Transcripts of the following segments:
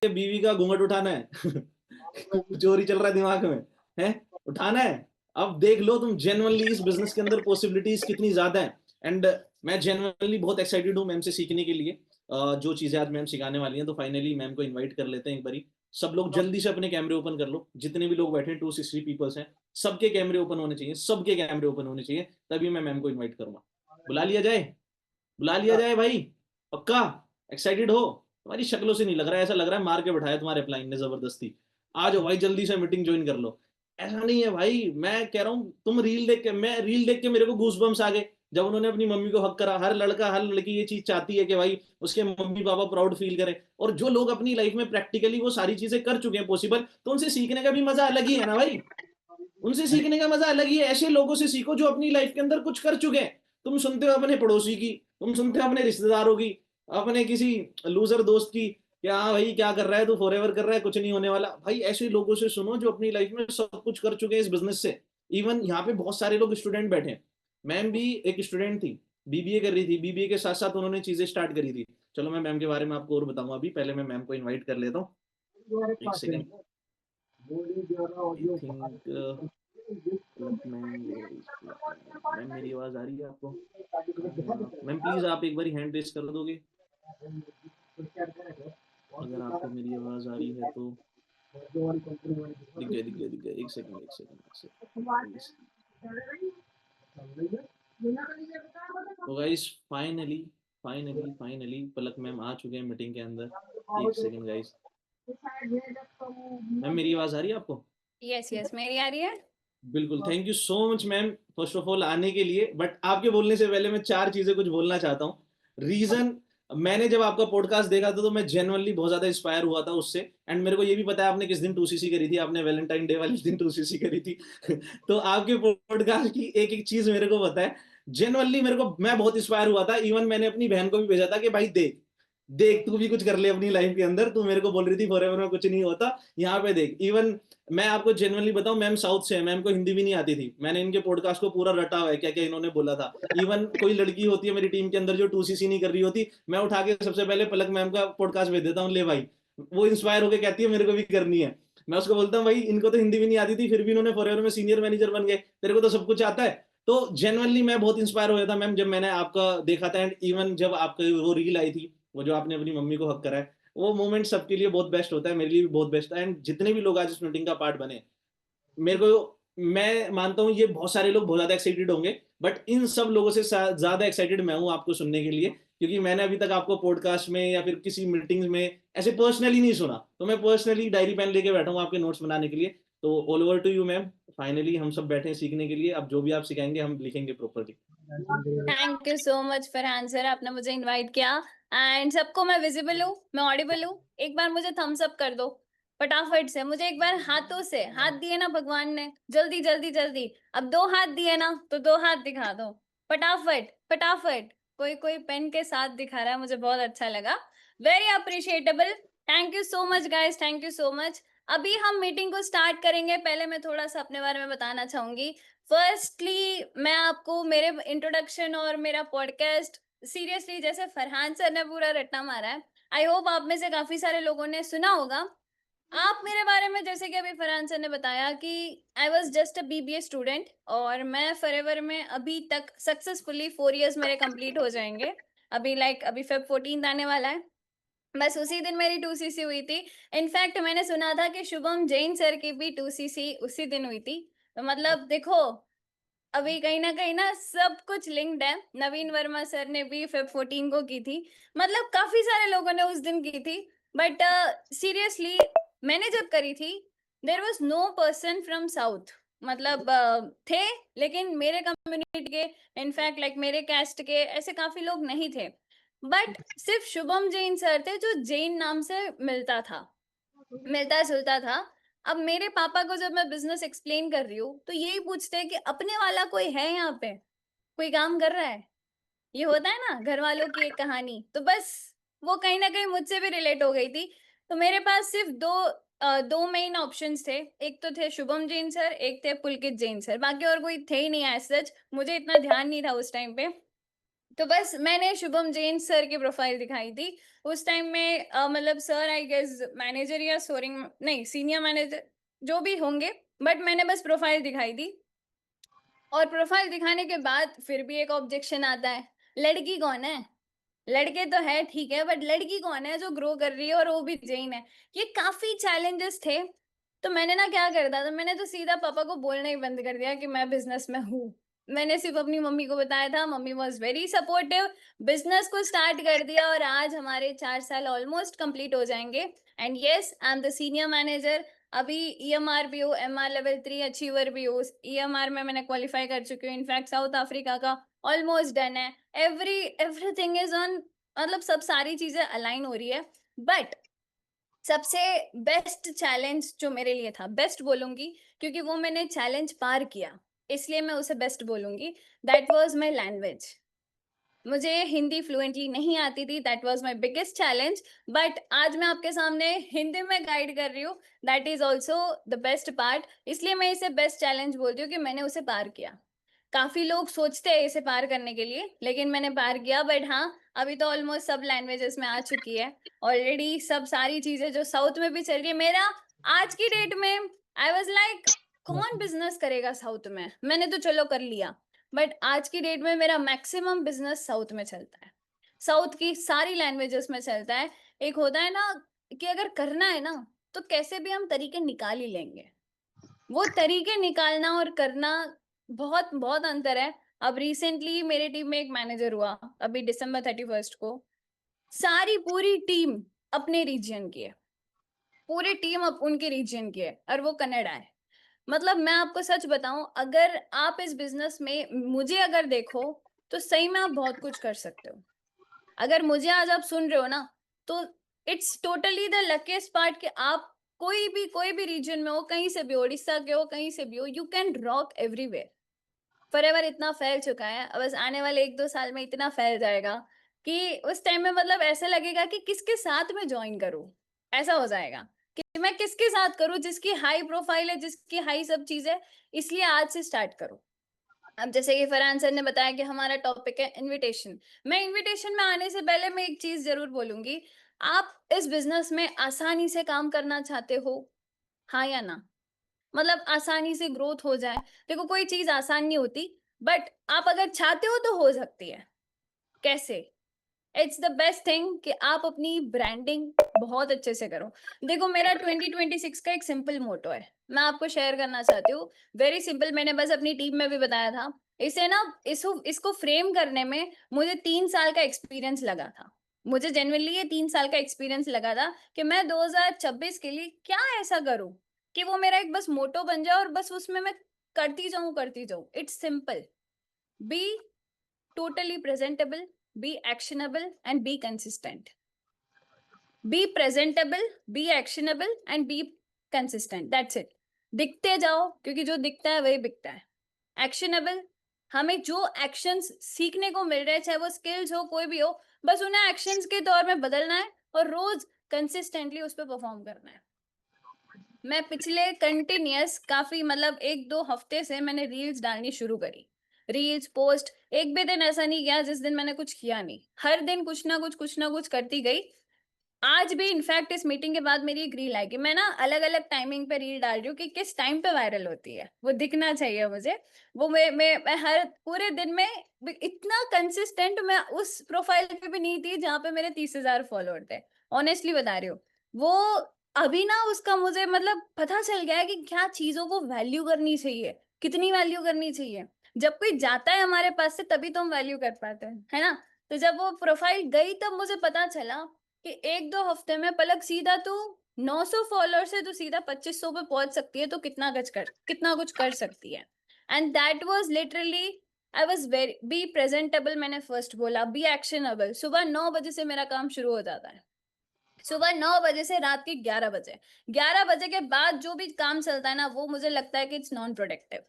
बीवी का घूंघट उठाना है चोरी चल रहा है दिमाग में, है उठाना है। अब देख लो तुम जेन्युइनली इस बिजनेस के अंदर पॉसिबिलिटीज कितनी ज्यादा है। एंड मैं जेन्युइनली बहुत एक्साइटेड हूँ मैम से सीखने के लिए। जो चीजें आज मैम सिखाने वाली हैं, तो फाइनली मैम को इनवाइट कर लेते हैं एक बारी। सब लोग जल्दी से अपने कैमरे ओपन कर लो, जितने भी लोग बैठे 260 पीपल्स हैं, सबके कैमरे ओपन होने चाहिए, सबके कैमरे ओपन होने चाहिए, तभी मैं मैम को इन्वाइट करूंगा। बुला लिया जाए, बुला लिया जाए भाई, पक्का एक्साइटेड हो? तुम्हारी शक्लों से नहीं लग रहा है, ऐसा लग रहा है मार के बैठाया तुम्हारे प्लान ने जबरदस्ती। आ जाओ भाई, जल्दी से मीटिंग ज्वाइन कर लो। ऐसा नहीं है भाई, मैं कह रहा हूँ तुम रील देख के, मैं रील देख के मेरे को गूस बम्स आ गए जब उन्होंने अपनी मम्मी को हक करा। हर लड़का हर लड़की ये चीज चाहती है कि भाई उसके मम्मी पापा प्राउड फील करें। और जो लोग अपनी लाइफ में प्रैक्टिकली वो सारी चीजें कर चुके हैं पॉसिबल, तो उनसे सीखने का भी मजा अलग ही है ना भाई। उनसे सीखने का मजा अलग ही है। ऐसे लोगों से सीखो जो अपनी लाइफ के अंदर कुछ कर चुके हैं। तुम सुनते हो अपने पड़ोसी की, तुम सुनते हो अपने रिश्तेदारों की, अपने किसी लूजर दोस्त की, क्या हाँ भाई क्या कर रहा है तू, फॉरएवर कर रहा है, कुछ नहीं होने वाला। भाई ऐसे लोगों से सुनो जो अपनी लाइफ में सब कुछ कर चुके हैं इस बिजनेस से। इवन यहाँ पे बहुत सारे लोग स्टूडेंट बैठे हैं। मैम भी एक स्टूडेंट थी, बीबीए कर रही थी, बीबीए के साथ साथ उन्होंने चीजें स्टार्ट करी थी। चलो मैं मैम के बारे में आपको और बताऊंगा, अभी पहले मैं मैम को इन्वाइट कर लेता हूँ, एक सेकेंड। आई थिंक मैम मेरी आवाज आ रही है आपको? कहाँ हैं आप मैम? प्लीज आप एक बार हैंड रेस कर दोगे अगर आपको मेरी आवाज आ रही है तो। दिख गया दिख गया दिख गया, एक सेकंड एक सेकंड एक सेकंड प्लीज। तो गाइस फाइनली फाइनली फाइनली पलक मैम आ चुके हैं मीटिंग के अंदर। एक सेकंड गाइस, मैम मेरी आवाज आ रही है आपको? यस यस, मेरी आ रही है। बिल्कुल, thank you so much ma'am first of all आने के लिए। बट आपके बोलने से पहले मैं चार चीजें कुछ बोलना चाहता हूँ। रीजन, मैंने जब आपका पॉडकास्ट देखा था तो मैं जेनुअनली बहुत ज्यादा इंस्पायर हुआ था उससे। एंड मेरे को ये भी पता है आपने किस दिन 2cc करी थी, आपने वैलेंटाइन डे वाले दिन 2cc करी थी तो आपके पॉडकास्ट की एक एक चीज मेरे को पता है। जेनुअनली मेरे को, मैं बहुत इंस्पायर हुआ था। इवन मैंने अपनी बहन को भी भेजा था कि भाई देख देख तू भी कुछ कर ले अपनी लाइफ के अंदर। तू मेरे को बोल रही थी फॉरएवर में कुछ नहीं होता, यहाँ पे देख। इवन मैं आपको जेनुअनली बताऊं, मैम साउथ से है, मैम को हिंदी भी नहीं आती थी। मैंने इनके पॉडकास्ट को पूरा रटा हुआ है क्या क्या इन्होंने बोला था। इवन कोई लड़की होती है मेरी टीम के अंदर जो 2cc नहीं कर रही होती, मैं उठा के सबसे पहले पलक मैम का पॉडकास्ट भेज देता हूँ, ले भाई। वो इंस्पायर होकर कहती है मेरे को भी करनी है। मैं उसको बोलता हूँ भाई इनको तो हिंदी भी नहीं आती थी, फिर भी इन्होंने फॉरएवर में सीनियर मैनेजर बन गए, तेरे को तो सब कुछ आता है। तो जेनुअनली मैं बहुत इंस्पायर हो गया था मैम जब मैंने आपका देखा था। एंड इवन जब आपका वो रील आई थी, वो जो आपने अपनी मम्मी को हक करा है, वो मोमेंट सबके लिए बहुत बेस्ट होता है, मेरे लिए भी बहुत बेस्ट है। एंड जितने भी लोग आज इस मीटिंग का पार्ट बने, मेरे को, मैं मानता हूँ ये बहुत सारे लोग बहुत ज्यादा एक्साइटेड होंगे, बट इन सब लोगों से ज्यादा एक्साइटेड मैं हूँ आपको सुनने के लिए। क्योंकि मैंने अभी तक आपको पॉडकास्ट में या फिर किसी मीटिंग्स में ऐसे पर्सनली नहीं सुना, तो मैं पर्सनली डायरी पेन लेके बैठा हूँ आपके नोट्स बनाने के लिए। तो all over to you ma'am. Finally हम सब बैठे हैं सीखने के लिए, अब जो भी आप सिखाएंगे हम लिखेंगे properly. Thank you so much Farhan sir, आपने मुझे इनवाइट किया। एंड सबको मैं विजिबल हूँ, मैं ऑडिबल हूँ? एक बार मुझे थम्स अप कर दो फटाफट से। मुझे एक बार हाथों से, हाथ दिए ना भगवान ने, जल्दी जल्दी जल्दी। अब 2 हाथ दिए ना, तो 2 हाथ दिखा दो फटाफट फटाफट। कोई कोई पेन के साथ दिखा रहा है, मुझे बहुत अच्छा लगा। Very appreciable. Thank you so much guys, thank you so much. अभी हम मीटिंग को स्टार्ट करेंगे। पहले मैं थोड़ा सा अपने बारे में बताना चाहूंगी। फर्स्टली मैं आपको मेरे इंट्रोडक्शन और मेरा पॉडकास्ट, सीरियसली जैसे फरहान सर ने पूरा रट्टा मारा है, आई होप आप में से काफी सारे लोगों ने सुना होगा। आप मेरे बारे में, जैसे कि अभी फरहान सर ने बताया कि I was just a BBA student, और मैं फॉरएवर में अभी तक सक्सेसफुली 4 इयर्स मेरे कंप्लीट हो जाएंगे। अभी फेब 14 आने वाला है। बस उसी दिन मेरी 2cc हुई थी। इनफैक्ट मैंने सुना था कि शुभम जैन सर की भी 2cc उसी दिन हुई थी। तो मतलब देखो, अभी कहीं ना सब कुछ लिंक्ड है। नवीन वर्मा सर ने भी फेब 14 को की थी। मतलब काफी सारे लोगों ने उस दिन की थी। बट सीरियसली मैंने जब करी थी, there was no person from south. मतलब थे, लेकिन मेरे कम्युनिटी के, इनफैक्ट लाइक मेरे कैस्ट के ऐसे काफी लोग नहीं थे। बट सिर्फ शुभम जैन सर थे जो जैन नाम से मिलता जुलता था। अब मेरे पापा को जब मैं बिजनेस एक्सप्लेन कर रही हूँ, तो यही पूछते हैं कि अपने वाला कोई है यहाँ पे, कोई काम कर रहा है? ये होता है ना घर वालों की एक कहानी। तो बस वो कहीं ना कहीं मुझसे भी रिलेट हो गई थी। तो मेरे पास सिर्फ दो मेन ऑप्शंस थे। एक तो थे शुभम जैन सर, एक थे पुलकित जैन सर। बाकी और कोई थे ही नहीं एज सच। मुझे इतना ध्यान नहीं था उस टाइम पे। तो बस मैंने शुभम जैन सर की प्रोफाइल दिखाई थी। उस टाइम में मतलब सर आई गेस मैनेजर या सोरिंग नहीं सीनियर मैनेजर जो भी होंगे, बट मैंने बस प्रोफाइल दिखाई थी। और प्रोफाइल दिखाने के बाद फिर भी एक ऑब्जेक्शन आता है, लड़की कौन है? लड़के तो है ठीक है, बट लड़की कौन है जो ग्रो कर रही है और वो भी जैन है? ये काफी चैलेंजेस थे। तो मैंने ना क्या कर दिया था, मैंने तो सीधा पापा को बोलना ही बंद कर दिया कि मैं बिजनेस में हूँ। मैंने सिर्फ अपनी मम्मी को बताया था, mummy was very supportive. Business को स्टार्ट कर दिया और आज हमारे 4 साल ऑलमोस्ट कंप्लीट हो जाएंगे। And yes, I am the senior manager. अभी ईएमआर भी हूँ, एमआर लेवल 3 अचीवर भी हूँ। ईएमआर में मैंने क्वालिफाई कर चुकी हूँ, इनफैक्ट साउथ अफ्रीका का ऑलमोस्ट डन है। एवरीथिंग इज ऑन, मतलब सब सारी चीजें अलाइन हो रही है। बट सबसे बेस्ट चैलेंज जो मेरे लिए था, बेस्ट बोलूंगी क्योंकि वो मैंने चैलेंज पार किया, इसलिए मैं उसे बेस्ट बोलूंगी। That was my language. मुझे हिंदी फ्लुएंटली नहीं आती थी, that was my biggest challenge. But आज मैं आपके सामने हिंदी में गाइड कर रही हूँ, that is also the best part. इसलिए मैं इसे बेस्ट चैलेंज बोलती हूँ कि मैंने उसे पार किया। काफी लोग सोचते हैं इसे पार करने के लिए, लेकिन मैंने पार किया। बट हाँ, अभी तो ऑलमोस्ट सब लैंग्वेजेस में आ चुकी है ऑलरेडी, सब सारी चीजें जो साउथ में भी चल रही है। मेरा आज की डेट में आई वाज लाइक, कौन बिजनेस करेगा साउथ में, मैंने तो चलो कर लिया। बट आज की डेट में मेरा मैक्सिमम बिजनेस साउथ में चलता है, साउथ की सारी लैंग्वेजेस में चलता है। एक होता है ना कि अगर करना है ना तो कैसे भी हम तरीके निकाल ही लेंगे। वो तरीके निकालना और करना बहुत बहुत अंतर है। अब रिसेंटली मेरे टीम में एक मैनेजर हुआ, अभी December 31 को। सारी पूरी टीम अपने रीजन की है, पूरी टीम उनके रीजन की है, और वो कनाडा है। मतलब मैं आपको सच बताऊं, अगर आप इस बिजनेस में मुझे अगर देखो तो सही में आप बहुत कुछ कर सकते हो। अगर मुझे आज आप सुन रहे हो ना, तो it's totally the luckiest part कि आप कोई भी रीजन में हो, कहीं से भी हो, उड़ीसा के हो, कहीं से भी हो, you can rock everywhere. Forever इतना फैल चुका है, अब बस आने वाले 1-2 साल में इतना फैल जाएगा कि उस टाइम में मतलब ऐसा लगेगा कि किसके साथ में ज्वाइन करूं। ऐसा हो जाएगा कि मैं किसके साथ करूं, जिसकी हाई प्रोफाइल है, जिसकी हाई सब चीजें। इसलिए आज से स्टार्ट करो। अब जैसे कि फरहान सर ने बताया कि हमारा टॉपिक है इनविटेशन। मैं इनविटेशन में आने से पहले मैं एक चीज जरूर बोलूंगी। आप इस बिजनेस में आसानी से काम करना चाहते हो, हाँ या ना? मतलब आसानी से ग्रोथ हो जाए। देखो कोई चीज आसान नहीं होती, बट आप अगर चाहते हो तो हो सकती है। कैसे? इट्स द बेस्ट थिंग कि आप अपनी ब्रांडिंग बहुत अच्छे से करो। देखो मेरा 2026 का एक सिंपल मोटो है, मैं आपको शेयर करना चाहती हूँ। वेरी सिंपल, मैंने बस अपनी टीम में भी बताया था। इसे ना इसको फ्रेम करने में मुझे 3 साल का एक्सपीरियंस लगा था। मुझे जेन्युइनली ये 3 साल का एक्सपीरियंस लगा था कि मैं 2026 के लिए क्या ऐसा करूं कि वो मेरा एक बस मोटो बन जाए और बस उसमें मैं करती जाऊं। It's simple, be totally presentable, be actionable, and be consistent. Be presentable, be actionable, and be consistent. That's it. दिखते जाओ, क्योंकि जो दिखता है वही बिकता है। एक्शनेबल, हमें जो एक्शंस सीखने को मिल रहे हैं, चाहे वो स्किल्स हो कोई भी हो, बस उन्हें एक्शंस के तौर में बदलना है और रोज कंसिस्टेंटली उस पर परफॉर्म करना है। मैं पिछले कंटिन्यूअस काफी मतलब 1-2 हफ्ते से मैंने रील्स डालनी शुरू करी। रील्स पोस्ट, एक भी दिन ऐसा नहीं गया जिस दिन मैंने कुछ किया नहीं। हर दिन कुछ ना कुछ करती गई। आज भी इनफैक्ट इस मीटिंग के बाद मेरी एक रील आएगी। मैं ना अलग अलग टाइमिंग पे रील डाल रही हूँ कि किस टाइम पे वायरल होती है, वो दिखना चाहिए मुझे। वो मैं हर पूरे दिन में इतना कंसिस्टेंट मैं उस प्रोफाइल पे भी नहीं थी जहाँ पे मेरे 30,000 फॉलोअर थे। ऑनेस्टली बता रही हूँ। वो अभी ना उसका मुझे मतलब पता चल गया है कि क्या चीजों को वैल्यू करनी चाहिए, कितनी वैल्यू करनी चाहिए। जब कोई जाता है हमारे पास से तभी तो हम वैल्यू कर पाते हैं, है ना? तो जब वो प्रोफाइल गई तब मुझे पता चला कि 1-2 हफ्ते में पलक सीधा तू 900 फॉलोअर से तू सीधा 2500 पे पहुंच सकती है, तो कितना कुछ कर सकती है। And that was literally, I was very be presentable, मैंने फर्स्ट बोला, बी एक्शनेबल। सुबह 9 बजे से मेरा काम शुरू हो जाता है, सुबह 9 बजे से रात के 11 बजे। 11 बजे के बाद जो भी काम चलता है ना, वो मुझे लगता है कि इट्स नॉन प्रोडक्टिव।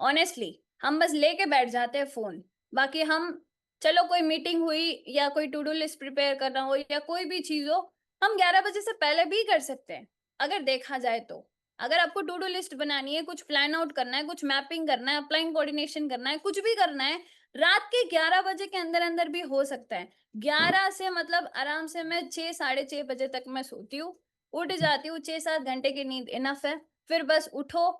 ऑनेस्टली हम बस लेके बैठ जाते हैं फोन। बाकी हम, चलो कोई मीटिंग हुई या कोई टू डू लिस्ट प्रिपेयर करना हो या कोई भी चीज हो, हम 11 बजे से पहले भी कर सकते हैं। अगर देखा जाए तो अगर आपको टू डू लिस्ट बनानी है, कुछ प्लान आउट करना है, कुछ मैपिंग करना है, अप्लाइंग कोऑर्डिनेशन करना है, कुछ भी करना है, रात के 11 बजे के अंदर अंदर भी हो सकता है। 11 से मतलब आराम से मैं 6 साढ़े 6 बजे तक मैं सोती हूँ, उठ जाती हूँ, 6-7 घंटे की नींद इनफ है। फिर बस उठो,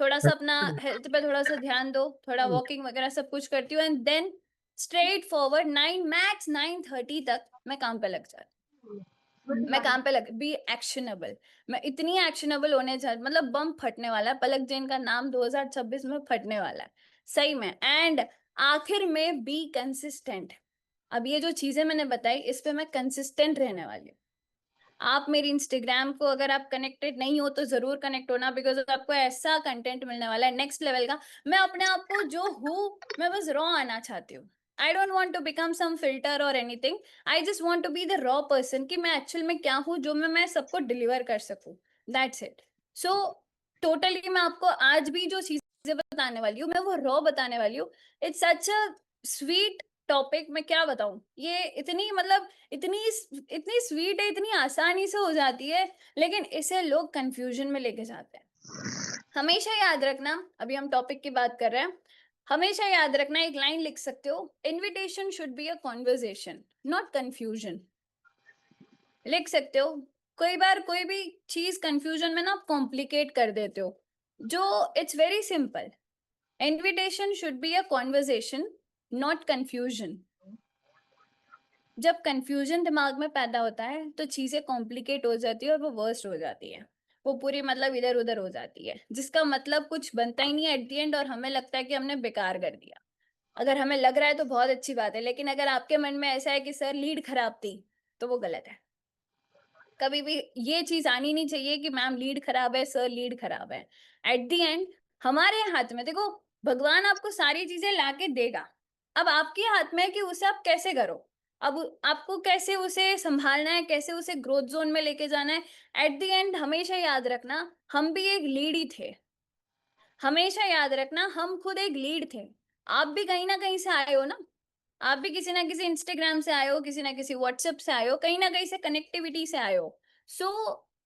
थोड़ा सा अपना हेल्थ पे थोड़ा सा ध्यान दो, थोड़ा वॉकिंग वगैरह सब कुछ करती हूँ, and then straight forward 9 max 9:30 तक मैं काम पे लग जाती हूँ। मैं काम पे लग बी एक्शनेबल। मैं इतनी एक्शनेबल होने जा मतलब बम फटने वाला है, पलक जैन का नाम 2026 में फटने वाला है सही में। एंड आखिर में बी कंसिस्टेंट। अब ये जो चीजें मैंने बताई इस पे मैं कंसिस्टेंट रहने वाली हूँ। आप मेरी इंस्टाग्राम को अगर आप कनेक्टेड नहीं हो तो जरूर कनेक्ट होना, बिकॉज आपको ऐसा कंटेंट मिलने वाला है नेक्स्ट लेवल का। मैं अपने आप को जो हूँ मैं बस रॉ आना चाहती हूँ। I don't want to become some filter और anything. I just want to be the raw person कि मैं एक्चुअल में क्या हूँ, जो मैं सबको डिलीवर कर सकूँ। That's it. सो टोटली मैं आपको आज भी जो चीजें बताने वाली हूँ मैं वो रॉ बताने वाली हूँ। It's such a sweet topic. मैं क्या बताऊं, ये इतनी मतलब इतनी इतनी स्वीट है, इतनी आसानी से हो जाती है, लेकिन इसे लोग कंफ्यूजन में लेके जाते हैं। हमेशा याद रखना, अभी हम टॉपिक की बात कर रहे हैं, हमेशा याद रखना, एक लाइन लिख सकते हो, invitation should be a conversation not confusion. लिख सकते हो। कई बार कोई भी चीज कंफ्यूजन में ना आप कॉम्प्लिकेट कर देते हो, जो it's very simple. Invitation should be a conversation not confusion. जब कंफ्यूजन दिमाग में पैदा होता है तो चीजें कॉम्प्लिकेट हो जाती है और वो वर्स्ट हो जाती है, वो पूरी मतलब इधर उधर हो जाती है, जिसका मतलब कुछ बनता ही नहीं है एट द एंड, और हमें लगता है कि हमने बेकार कर दिया। अगर हमें लग रहा है तो बहुत अच्छी बात है, लेकिन अगर आपके मन में ऐसा है कि सर लीड खराब थी, तो वो गलत है। कभी भी ये चीज आनी नहीं चाहिए कि मैम लीड खराब है, सर लीड खराब है। एट द एंड हमारे हाथ में, देखो, भगवान आपको सारी चीजें लाके देगा, अब आपके हाथ में है कि उसे आप कैसे करो। अब आपको कैसे उसे संभालना है, कैसे उसे ग्रोथ जोन में लेके जाना है। एट द एंड हमेशा याद रखना, हम भी एक लीड ही थे। हमेशा याद रखना, हम खुद एक लीड थे। आप भी कहीं ना कहीं से आए हो ना। आप भी किसी ना किसी इंस्टाग्राम से आए हो, किसी ना किसी व्हाट्सएप से आए हो, कहीं ना कहीं से कनेक्टिविटी से आए हो। सो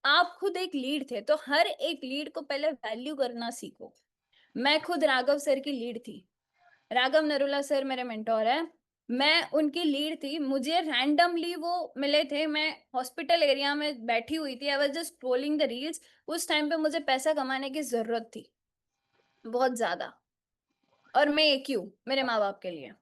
आप खुद एक लीड थे, तो हर एक लीड को पहले वैल्यू करना सीखो। मैं खुद राघव सर की लीड थी। राघव नरुला सर मेरे मेंटोर है। मैं उनकी लीड थी, मुझे रैंडमली वो मिले थे, मैं हॉस्पिटल एरिया में बैठी हुई थी, I was just scrolling the reels. उस टाइम पे मुझे पैसा कमाने की जरूरत थी, बहुत ज्यादा। और मैं एक ही हूँ मेरे माँ बाप के लिए।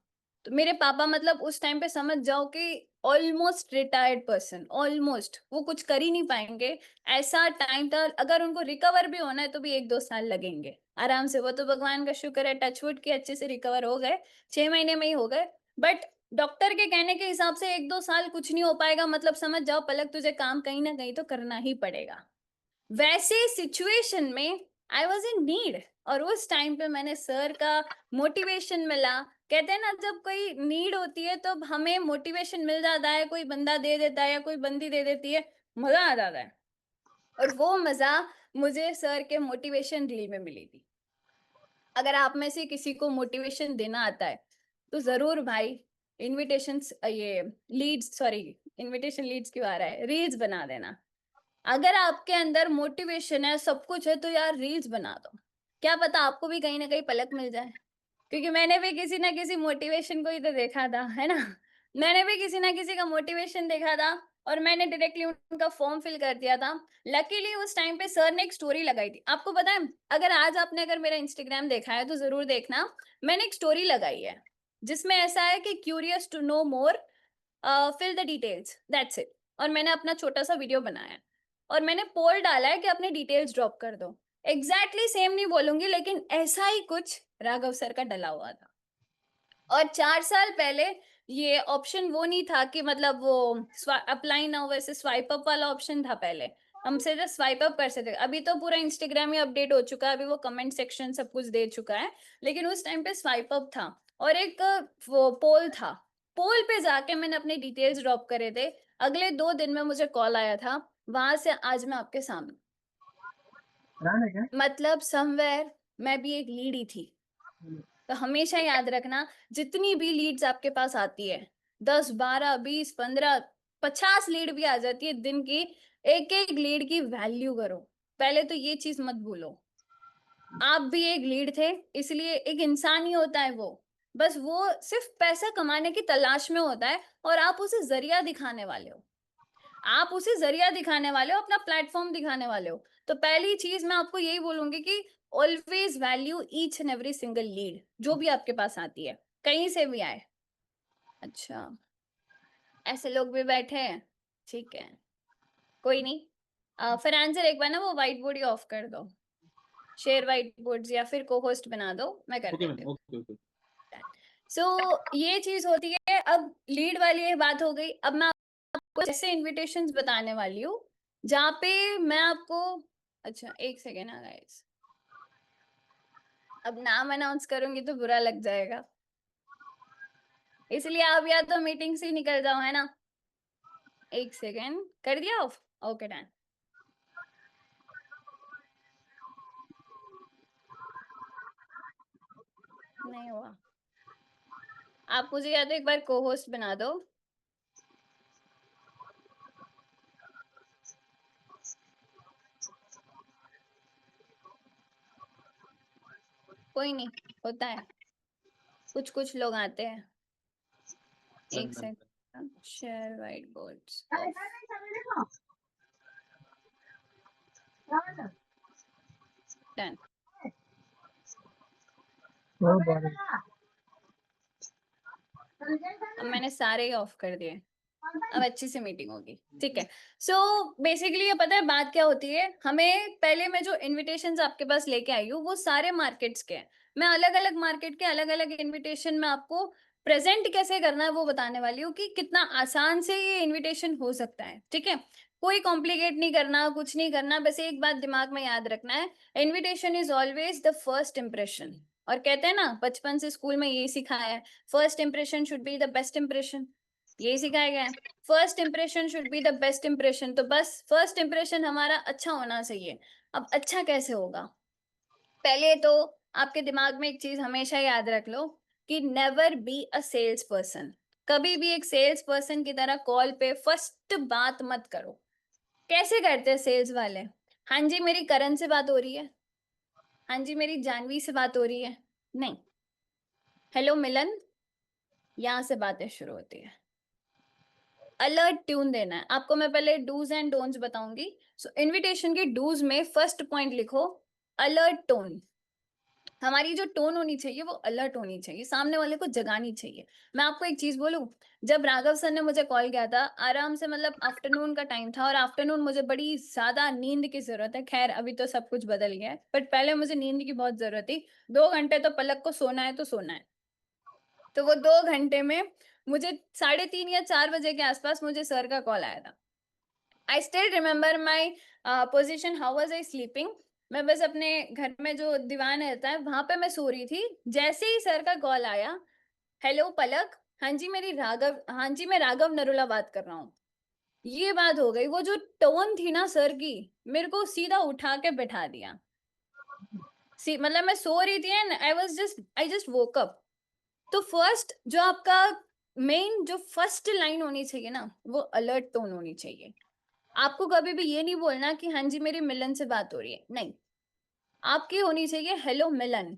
तो मेरे पापा मतलब उस टाइम पे समझ जाओ कि ऑलमोस्ट रिटायर्ड पर्सन, ऑलमोस्ट वो कुछ कर ही नहीं पाएंगे। ऐसा टाइम था, अगर उनको रिकवर भी होना है तो भी 1-2 साल लगेंगे आराम से। वो तो भगवान का शुक्र है, टचवुड के अच्छे से रिकवर हो गए, 6 महीने में ही हो गए। बट डॉक्टर के कहने के हिसाब से 1-2 साल कुछ नहीं हो पाएगा, मतलब समझ जाओ पलक तुझे काम कहीं ना कहीं तो करना ही पड़ेगा। वैसे सिचुएशन में आई वॉज इन नीड, और उस टाइम पे मैंने सर का मोटिवेशन मिला। कहते हैं ना, जब कोई नीड होती है तो हमें मोटिवेशन मिल जाता है, कोई बंदा दे देता है या कोई बंदी दे देती है, मजा आ जाता है। और वो मजा मुझे सर के मोटिवेशन रील में मिली थी। अगर आप में से किसी को मोटिवेशन देना आता है तो जरूर भाई इनविटेशन, ये लीड्स, सॉरी इनविटेशन लीड्स क्यों आ रहा है, रील्स बना देना। अगर आपके अंदर मोटिवेशन है, सब कुछ है, तो यार रील्स बना दो। क्या पता आपको भी कहीं ना कहीं पलक मिल जाए, क्योंकि मैंने भी किसी ना किसी मोटिवेशन को ही तो देखा था, है ना। मैंने भी किसी ना किसी का मोटिवेशन देखा था और मैंने डायरेक्टली उनका फॉर्म फिल कर दिया था। लकीली उस टाइम पे सर ने एक स्टोरी लगाई थी, आपको पता है, अगर आज आपने अगर मेरा इंस्टाग्राम देखा है तो जरूर देखना। मैंने एक स्टोरी लगाई है जिसमें ऐसा है कि curious to know more, fill the details, that's it. और मैंने अपना छोटा सा वीडियो बनाया है और मैंने पोल डाला है कि अपने डिटेल्स ड्रॉप कर दो। एग्जैक्टली सेम नहीं बोलूंगी, लेकिन ऐसा ही कुछ राघव सर का डला हुआ था। और 4 साल पहले ये ऑप्शन वो नहीं था कि मतलब वो अप्लाई ना हो, वैसे स्वाइप अप वाला ऑप्शन था पहले, हम सीधे स्वाइप अप कर सकते। अभी तो पूरा इंस्टाग्राम ही अपडेट हो चुका है, अभी वो कमेंट सेक्शन सब कुछ दे चुका है, लेकिन उस टाइम पे स्वाइप अप था। और एक वो पोल था, पोल पे जाके मैंने अपने डिटेल्स ड्रॉप करे थे। अगले 2 दिन में मुझे कॉल आया था, वहां से आज मैं आपके सामने। मतलब समवेयर मैं भी एक लीड ही थी। तो हमेशा याद रखना, जितनी भी लीड्स आपके पास आती है, 10 12 20 15 50 लीड भी आ जाती है दिन की, एक एक लीड की वैल्यू करो। पहले तो ये चीज मत भूलो, आप भी एक लीड थे, इसलिए एक इंसान ही होता है वो, बस वो सिर्फ पैसा कमाने की तलाश में होता है और आप उसे जरिया दिखाने वाले हो, आप उसे जरिया दिखाने वाले हो, अपना प्लेटफॉर्म दिखाने वाले हो। तो पहली चीज मैं आपको यही बोलूंगी कि always value each and every single lead जो भी आपके पास आती है, कहीं से भी आए। अच्छा, ऐसे लोग भी बैठे हैं, ठीक है, कोई नहीं। फिर आंसर एक बार ना वो व्हाइट बोर्ड ही ऑफ कर दो, शेयर व्हाइट बोर्ड्स या फिर को होस्ट बना दो, मैं कर ओके देती मैम, हूँ। Okay okay. सो ये चीज होती है। अब लीड वाली ये बात हो गई। अब मैं आपको ऐसे इनविटेशंस बताने वाली हूँ जहाँ पे मैं आपको, अच्छा एक सेकेंड ना गाइस, अब नाम अनाउंस करूंगी तो बुरा लग जाएगा, इसलिए आप या तो मीटिंग से ही निकल जाओ, है ना। एक सेकेंड, कर दिया ऑफ, ओके डन। नहीं हुआ, आप मुझे या तो एक बार को होस्ट बना दो, कोई नहीं, होता है, कुछ कुछ लोग आते हैं। डन एक done. Second, share white boards, done. अब मैंने सारे ही ऑफ कर दिए, अब अच्छी से मीटिंग होगी, ठीक है। सो बेसिकली ये पता है बात क्या होती है, हमें पहले मैं जो इनविटेशंस आपके पास लेके आई हूँ वो सारे मार्केट्स के हैं। मैं अलग अलग मार्केट के अलग अलग इनविटेशन में आपको प्रेजेंट कैसे करना है वो बताने वाली हूँ कि कितना आसान से ये इनविटेशन हो सकता है, ठीक है। कोई कॉम्प्लिकेट नहीं करना, कुछ नहीं करना, बस एक बात दिमाग में याद रखना है, invitation is always the first impression. और कहते हैं ना बचपन से स्कूल में यही सिखाया है, first impression should be the best impression, यही सिखाया गया है, first impression should be the best impression. तो बस फर्स्ट इम्प्रेशन हमारा अच्छा होना चाहिए। अब अच्छा कैसे होगा, पहले तो आपके दिमाग में एक चीज हमेशा याद रख लो कि never be a sales person. कभी भी एक सेल्स पर्सन की तरह कॉल पे फर्स्ट बात मत करो। कैसे करते हैं सेल्स वाले, हाँ जी मेरी करण से बात हो रही है, हाँ जी मेरी जानवी से बात हो रही है, नहीं, हेलो मिलन, यहाँ से बातें शुरू होती है। अलर्ट ट्यून देना है आपको, मैं पहले डूज एंड डोंट्स बताऊंगी। सो इनविटेशन के डूज में फर्स्ट पॉइंट लिखो अलर्ट टोन। हमारी जो टोन होनी चाहिए वो अलर्ट होनी चाहिए, सामने वाले को जगानी चाहिए। मैं आपको एक चीज बोलूं, जब राघव सर ने मुझे कॉल किया था आराम से, मतलब आफ्टरनून का टाइम था और आफ्टरनून मुझे बड़ी ज्यादा नींद की जरूरत है, खैर अभी तो सब कुछ बदल गया है बट पहले मुझे नींद की बहुत जरूरत थी। 2 घंटे तो पलक को सोना है तो सोना है। तो वो 2 घंटे में मुझे 3:30 या 4 बजे के आसपास मुझे सर का कॉल आया था। I still remember my position, how was I sleeping. मैं बस अपने घर में जो दीवान रहता है वहां पे मैं सो रही थी, जैसे ही सर का कॉल आया, हेलो पलक, हाँ जी मेरी राघव, हाँ जी मैं राघव नरुला बात कर रहा हूँ, ये बात हो गई। वो जो टोन थी ना सर की, मेरे को सीधा उठा के बैठा दिया। मतलब मैं सो रही थी and I just woke up. तो फर्स्ट जो आपका मेन जो फर्स्ट लाइन होनी चाहिए ना वो अलर्ट टोन होनी चाहिए। आपको कभी भी ये नहीं बोलना कि हाँ जी मेरी मिलन से बात हो रही है, नहीं, आपकी होनी चाहिए हेलो मिलन,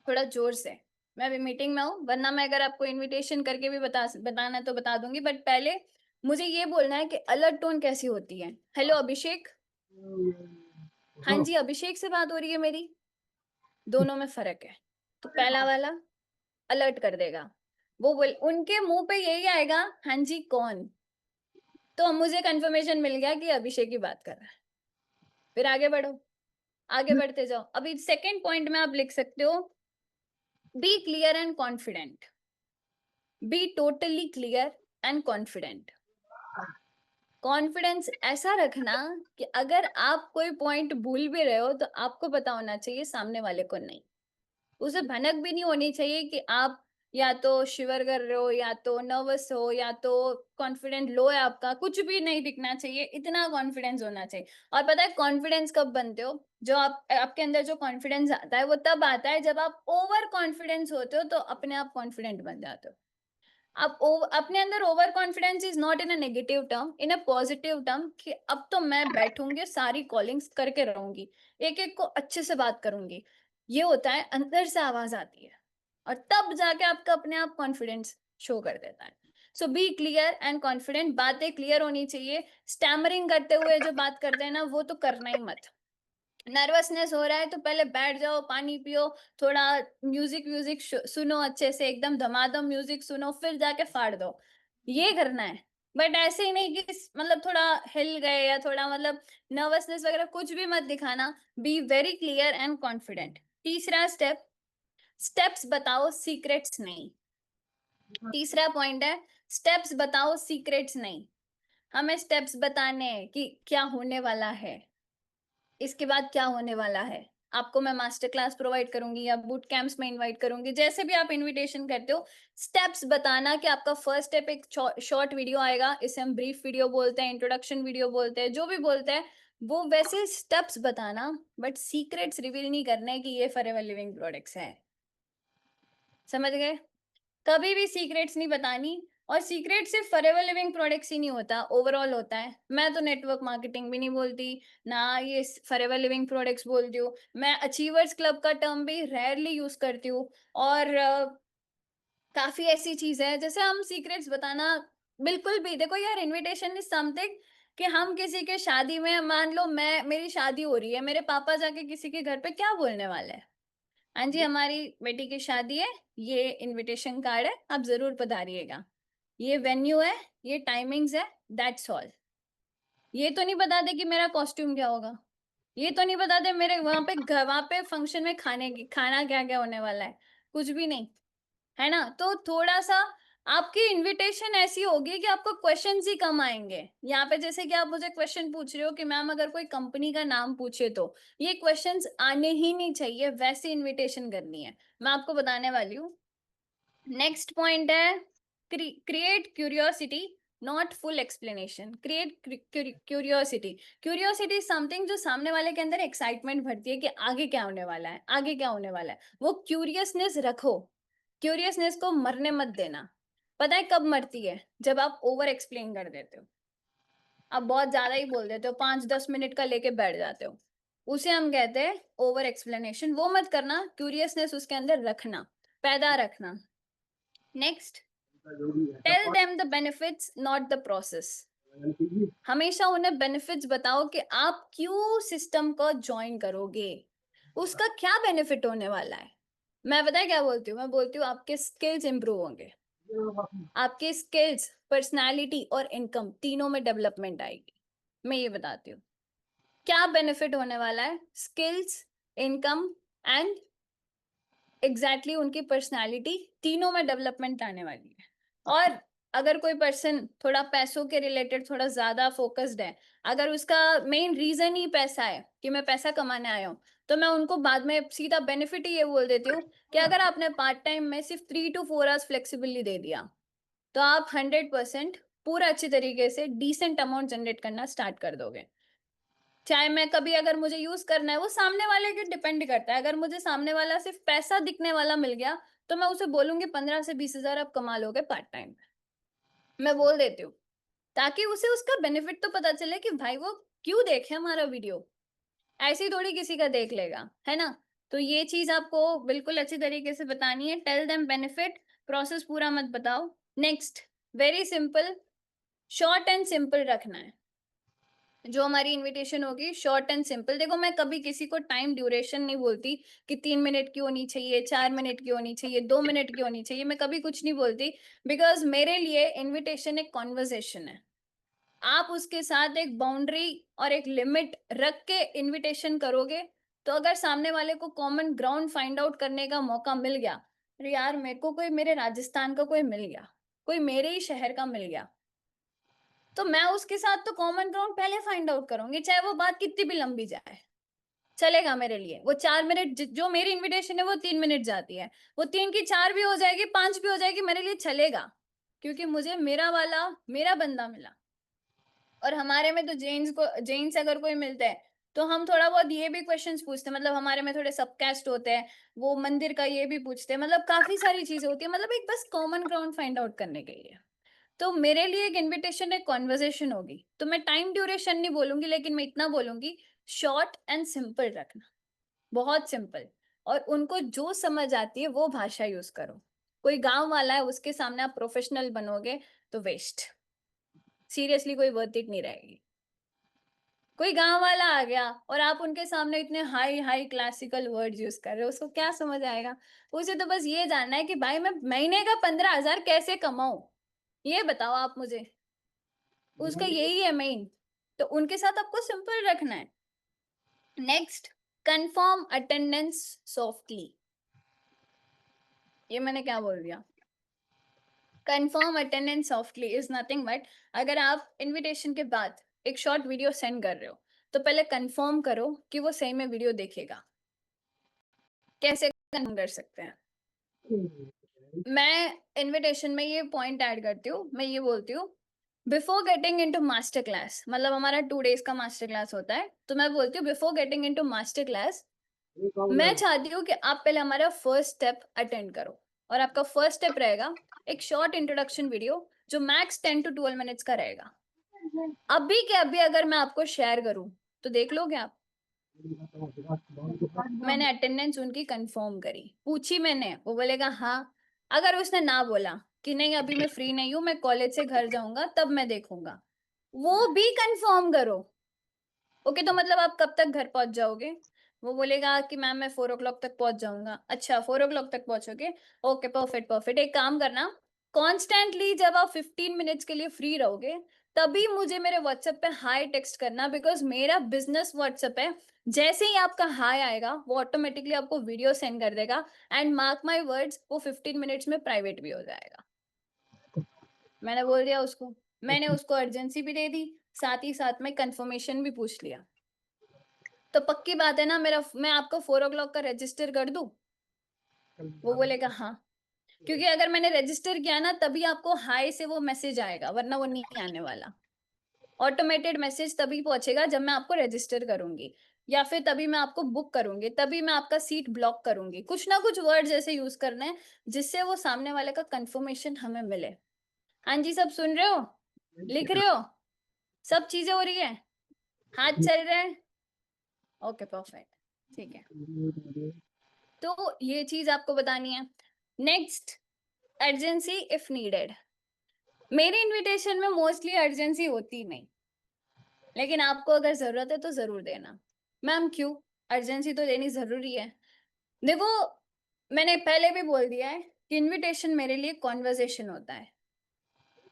थोड़ा जोर से। मैं अभी मीटिंग में हूँ, वरना मैं अगर आपको इनविटेशन करके भी बताना है तो बता दूंगी, बट पहले मुझे ये बोलना है कि अलर्ट टोन कैसी होती है। हेलो अभिषेक, हाँ जी अभिषेक से बात हो रही है मेरी, दोनों में फर्क है। तो पहला वाला अलर्ट कर देगा, वो बोल उनके मुंह पे यही आएगा हाँ जी कौन, तो मुझे कंफर्मेशन मिल गया कि अभिषेक की बात कर रहा है। फिर आगे बढ़ो, आगे बढ़ते जाओ। अभी सेकंड पॉइंट में आप लिख सकते हो be clear and confident, be totally clear and confident. Confidence ऐसा रखना कि अगर आप कोई पॉइंट भूल भी रहे हो तो आपको पता होना चाहिए, सामने वाले को नहीं। उसे भनक भी नहीं होनी चाहिए कि आप या तो शिवर कर रहे हो या तो नर्वस हो या तो कॉन्फिडेंट लो है आपका, कुछ भी नहीं दिखना चाहिए, इतना कॉन्फिडेंस होना चाहिए। और पता है कॉन्फिडेंस कब बनते हो, जो आपके अंदर जो कॉन्फिडेंस आता है वो तब आता है जब आप ओवर कॉन्फिडेंस होते हो, तो अपने आप कॉन्फिडेंट बन जाते हो। आप अपने अंदर over confidence is not in a negative term, in a positive term, कि अब तो मैं बैठूंगी सारी कॉलिंग्स करके रहूंगी, एक एक को अच्छे से बात करूंगी, ये होता है अंदर से आवाज आती है। और तब जाके आपका अपने आप कॉन्फिडेंस शो कर देता है. सो बी क्लियर एंड कॉन्फिडेंट. बातें क्लियर होनी चाहिए. स्टैमरिंग करते हुए जो बात करते हैं ना, वो तो करना ही मत. नर्वसनेस हो रहा है तो पहले बैठ जाओ, पानी पियो, थोड़ा म्यूजिक व्यूजिक सुनो, अच्छे से एकदम धमाधम म्यूजिक सुनो, फिर जाके फाड़ दो. ये करना है. बट ऐसे ही नहीं कि मतलब थोड़ा हिल गए या थोड़ा मतलब नर्वसनेस वगैरह कुछ भी मत दिखाना. Be very clear and confident. तीसरा स्टेप, स्टेप्स बताओ, सीक्रेट्स नहीं. तीसरा पॉइंट है, स्टेप्स बताओ, सीक्रेट्स नहीं. हमें स्टेप्स बताने हैं कि क्या होने वाला है, इसके बाद क्या होने वाला है. आपको मैं मास्टर क्लास प्रोवाइड करूंगी या बूट कैंप्स में इनवाइट करूंगी, जैसे भी आप इनविटेशन करते हो. स्टेप्स बताना कि आपका फर्स्ट स्टेप एक शॉर्ट वीडियो आएगा, इसे हम ब्रीफ वीडियो बोलते हैं, इंट्रोडक्शन वीडियो बोलते हैं, जो भी बोलते हैं वो वैसे स्टेप्स बताना. बट सीक्रेट्स रिवील नहीं करने कि ये फॉरएवर लिविंग प्रोडक्ट्स है. समझ गए? कभी भी सीक्रेट्स नहीं बतानी. और सीक्रेट सिर्फ फॉरएवर लिविंग प्रोडक्ट्स ही नहीं होता, ओवरऑल होता है. मैं तो नेटवर्क मार्केटिंग भी नहीं बोलती ना, ये फॉरएवर लिविंग प्रोडक्ट्स बोलती हूँ. मैं अचीवर्स क्लब का टर्म भी रेयरली यूज करती हूँ. और काफी ऐसी चीज है जैसे हम सीक्रेट्स बताना बिल्कुल भी. देखो यार, इनविटेशन इज समथिंग कि हम किसी के शादी में, मान लो मैं, मेरी शादी हो रही है, मेरे पापा जाके किसी के घर पे क्या बोलने वाले हैं? हाँ जी, हमारी बेटी की शादी है, ये इनविटेशन कार्ड है, आप जरूर पधारिएगा, ये वेन्यू है, ये टाइमिंग्स है, दैट्स ऑल. ये तो नहीं बता दे कि मेरा कॉस्ट्यूम क्या होगा. ये तो नहीं बता दे मेरे वहां पे फंक्शन में खाना क्या क्या होने वाला है. कुछ भी नहीं. है ना? तो थोड़ा सा आपकी इनविटेशन ऐसी होगी कि आपको क्वेश्चंस ही कम आएंगे. यहाँ पे जैसे कि आप मुझे क्वेश्चन पूछ रहे हो कि मैम अगर कोई कंपनी का नाम पूछे तो ये क्वेश्चंस आने ही नहीं चाहिए, वैसी इनविटेशन करनी है. मैं आपको बताने वाली हूँ. नेक्स्ट पॉइंट है, create curiosity, not full explanation. Create curiosity. Curiosity something जो सामने वाले के अंदर एक्साइटमेंट भरती है कि आगे क्या होने वाला है, आगे क्या होने वाला है. वो क्यूरियसनेस रखो. क्यूरियसनेस को मरने मत देना. पता है कब मरती है? जब आप ओवर एक्सप्लेन कर देते हो. आप बहुत ज्यादा ही बोल देते हो, 5-10 मिनट का लेके बैठ जाते हो. उसे हम कहते हैं ओवर एक्सप्लेनेशन. वो मत करना. क्यूरियसनेस उसके अंदर रखना, पैदा रखना. Next, tell them the benefits not the process. हमेशा उन्हें बेनिफिट्स बताओ कि आप क्यों सिस्टम को ज्वाइन करोगे, उसका क्या बेनिफिट होने वाला है. मैं पता है क्या बोलती हूँ? मैं बोलती हूँ आपके स्किल्स इंप्रूव होंगे, आपके स्किल्स, पर्सनालिटी और इनकम तीनों में डेवलपमेंट आएगी. मैं ये बताती हूँ क्या बेनिफिट होने वाला है. स्किल्स, इनकम एंड एग्जैक्टली उनकी पर्सनालिटी, तीनों में डेवलपमेंट आने वाली है. और अगर कोई पर्सन थोड़ा पैसों के रिलेटेड थोड़ा ज्यादा फोकस्ड है, अगर उसका मेन रीजन ही पैसा है कि मैं पैसा कमाने आया हूँ, तो मैं उनको बाद में सीधा बेनिफिट ही ये बोल देती हूँ कि अगर आपने पार्ट टाइम में सिर्फ 3 to 4 आवर्स फ्लेक्सिबली दे दिया, तो आप 100% पूरा अच्छी तरीके से डिसेंट अमाउंट जनरेट करना स्टार्ट कर दोगे. चाहे मैं कभी, अगर मुझे यूज करना है, वो सामने वाले के डिपेंड करता है. अगर मुझे सामने वाला सिर्फ पैसा दिखने वाला मिल गया, तो मैं उसे बोलूंगी 15 से 20 हजार आप कमा लोगे पार्ट टाइम. मैं बोल देती हूँ ताकि उसे उसका बेनिफिट तो पता चले कि भाई वो क्यों देखे हमारा वीडियो. ऐसी थोड़ी किसी का देख लेगा, है ना? तो ये चीज आपको बिल्कुल अच्छी तरीके से बतानी है. टेल देम बेनिफिट, प्रोसेस पूरा मत बताओ. Next, very simple, short and simple रखना है. जो हमारी इनविटेशन होगी शॉर्ट एंड सिंपल. देखो, मैं कभी किसी को टाइम ड्यूरेशन नहीं बोलती कि 3 मिनट की होनी चाहिए, 4 मिनट की होनी चाहिए, 2 मिनट की होनी चाहिए. मैं कभी कुछ नहीं बोलती, बिकॉज मेरे लिए इनविटेशन एक कॉन्वर्जेशन है. आप उसके साथ एक बाउंड्री और एक लिमिट रख के इनविटेशन करोगे, तो अगर सामने वाले को कॉमन ग्राउंड फाइंड आउट करने का मौका मिल गया, अरे यार मेरे को कोई मेरे राजस्थान का कोई मिल गया, कोई मेरे ही शहर का मिल गया, तो मैं उसके साथ तो कॉमन ग्राउंड पहले फाइंड आउट करूंगी, चाहे वो बात कितनी भी लंबी जाए. चलेगा मेरे लिए. वो 4 मिनट जो मेरी इनविटेशन है वो 3 मिनट जाती है, वो 3 की 4 भी हो जाएगी, 5 भी हो जाएगी, मेरे लिए चलेगा. क्योंकि मुझे मेरा वाला, मेरा बंदा मिला. और हमारे में तो जेन्स अगर कोई मिलते हैं, तो हम थोड़ा बहुत ये भी क्वेश्चंस पूछते हैं. मतलब हमारे में थोड़े सबकास्ट होते हैं, वो मंदिर का ये भी पूछते हैं. मतलब काफी सारी चीजें होती है, मतलब एक बस कॉमन ग्राउंड फाइंड आउट करने के लिए. तो मेरे लिए एक इनविटेशन एक कॉन्वर्सेशन होगी. तो मैं टाइम ड्यूरेशन नहीं बोलूंगी, लेकिन मैं इतना बोलूंगी, शॉर्ट एंड सिंपल रखना, बहुत सिंपल. और उनको जो समझ आती है वो भाषा यूज करो। कोई गांव वाला है उसके सामने आप प्रोफेशनल बनोगे तो वेस्ट, सीरियसली कोई वर्थ इट नहीं रहेगी। कोई गांव वाला आ गया और आप उनके सामने इतने high high classical words use कर रहे हो, उसको क्या समझ आएगा? उसे तो बस ये जानना है कि भाई मैं महीने का 15,000 कैसे कमाऊं, ये बताओ आप मुझे। उसका यही है मेन। तो उनके साथ आपको सिंपल रखना है। Next, confirm attendance softly. ये मैंने क्या बोल दिया? Confirm attendance softly is nothing but, अगर आप इनविटेशन के बाद एक शॉर्ट वीडियो सेंड कर रहे हो तो पहले कंफर्म करो कि वो सही में वीडियो देखेगा। कैसे कंफर्म कर सकते हैं? मैं इनविटेशन में ये पॉइंट ऐड करती हूँ, मैं ये बोलती हूँ before getting into master class, मतलब हमारा 2 days का मास्टर क्लास होता है, तो मैं बोलती हूँ before getting into master class मैं चाहती हूँ कि आप पहले हमारा फर्स्ट स्टेप अटेंड करो। और आपका फर्स्ट स्टेप रहेगा एक शॉर्ट इंट्रोडक्शन वीडियो जो मैक्स 10 to 12 मिनट्स का रहेगा। अभी के अभी अगर मैं आपको शेयर करूं तो देख लोगे आप? मैंने अटेंडेंस उनकी कंफर्म करी, पूछी मैंने, वो बोलेगा हाँ। अगर उसने ना बोला कि नहीं अभी मैं फ्री नहीं हूं, मैं कॉलेज से घर जाऊंगा तब मैं देखूंगा, वो भी कंफर्म करो। ओके, तो मतलब आप कब तक घर पहुंच जाओगे? वो बोलेगा कि मैम मैं 4 o'clock तक पहुंच जाऊंगा। अच्छा 4 o'clock तक पहुंचोगे, ओके परफेक्ट परफेक्ट। एक काम करना, कॉन्स्टेंटली जब आप 15 मिनट्स के लिए फ्री रहोगे तभी मुझे मेरे व्हाट्सएप पे हाई टेक्स्ट करना, बिकॉज मेरा बिजनेस व्हाट्सएप है। जैसे ही आपका हाई आएगा वो ऑटोमेटिकली आपको वीडियो सेंड कर देगा, एंड मार्क माई वर्ड्स वो 15 मिनट्स में प्राइवेट भी हो जाएगा। मैंने बोल दिया उसको, मैंने उसको अर्जेंसी भी दे दी, साथ ही साथ में कंफर्मेशन भी पूछ लिया। तो पक्की बात है ना, मेरा मैं आपको 4 o'clock का रजिस्टर कर दूं? वो बोलेगा हाँ, क्योंकि अगर मैंने रजिस्टर किया ना तभी आपको हाई से वो मैसेज आएगा, वरना वो नहीं आने वाला। ऑटोमेटेड मैसेज तभी पहुंचेगा जब मैं आपको रजिस्टर करूंगी, या फिर तभी मैं आपको बुक करूंगी, तभी मैं आपका सीट ब्लॉक करूंगी। कुछ ना कुछ वर्ड ऐसे यूज करने हैं जिससे वो सामने वाले का कंफर्मेशन हमें मिले। हाँ जी, सब सुन रहे हो? लिख रहे हो? सब चीजें हो रही है? हाथ चल रहे हैं? ओके परफेक्ट, ठीक है। तो ये चीज आपको बतानी है। Next, urgency if needed. मेरी इनविटेशन में मोस्टली अर्जेंसी होती नहीं, लेकिन आपको अगर जरूरत है तो जरूर देना। मैम क्यों? अर्जेंसी तो देनी जरूरी है। देखो, मैंने पहले भी बोल दिया है कि इनविटेशन मेरे लिए कॉन्वर्जेशन होता है।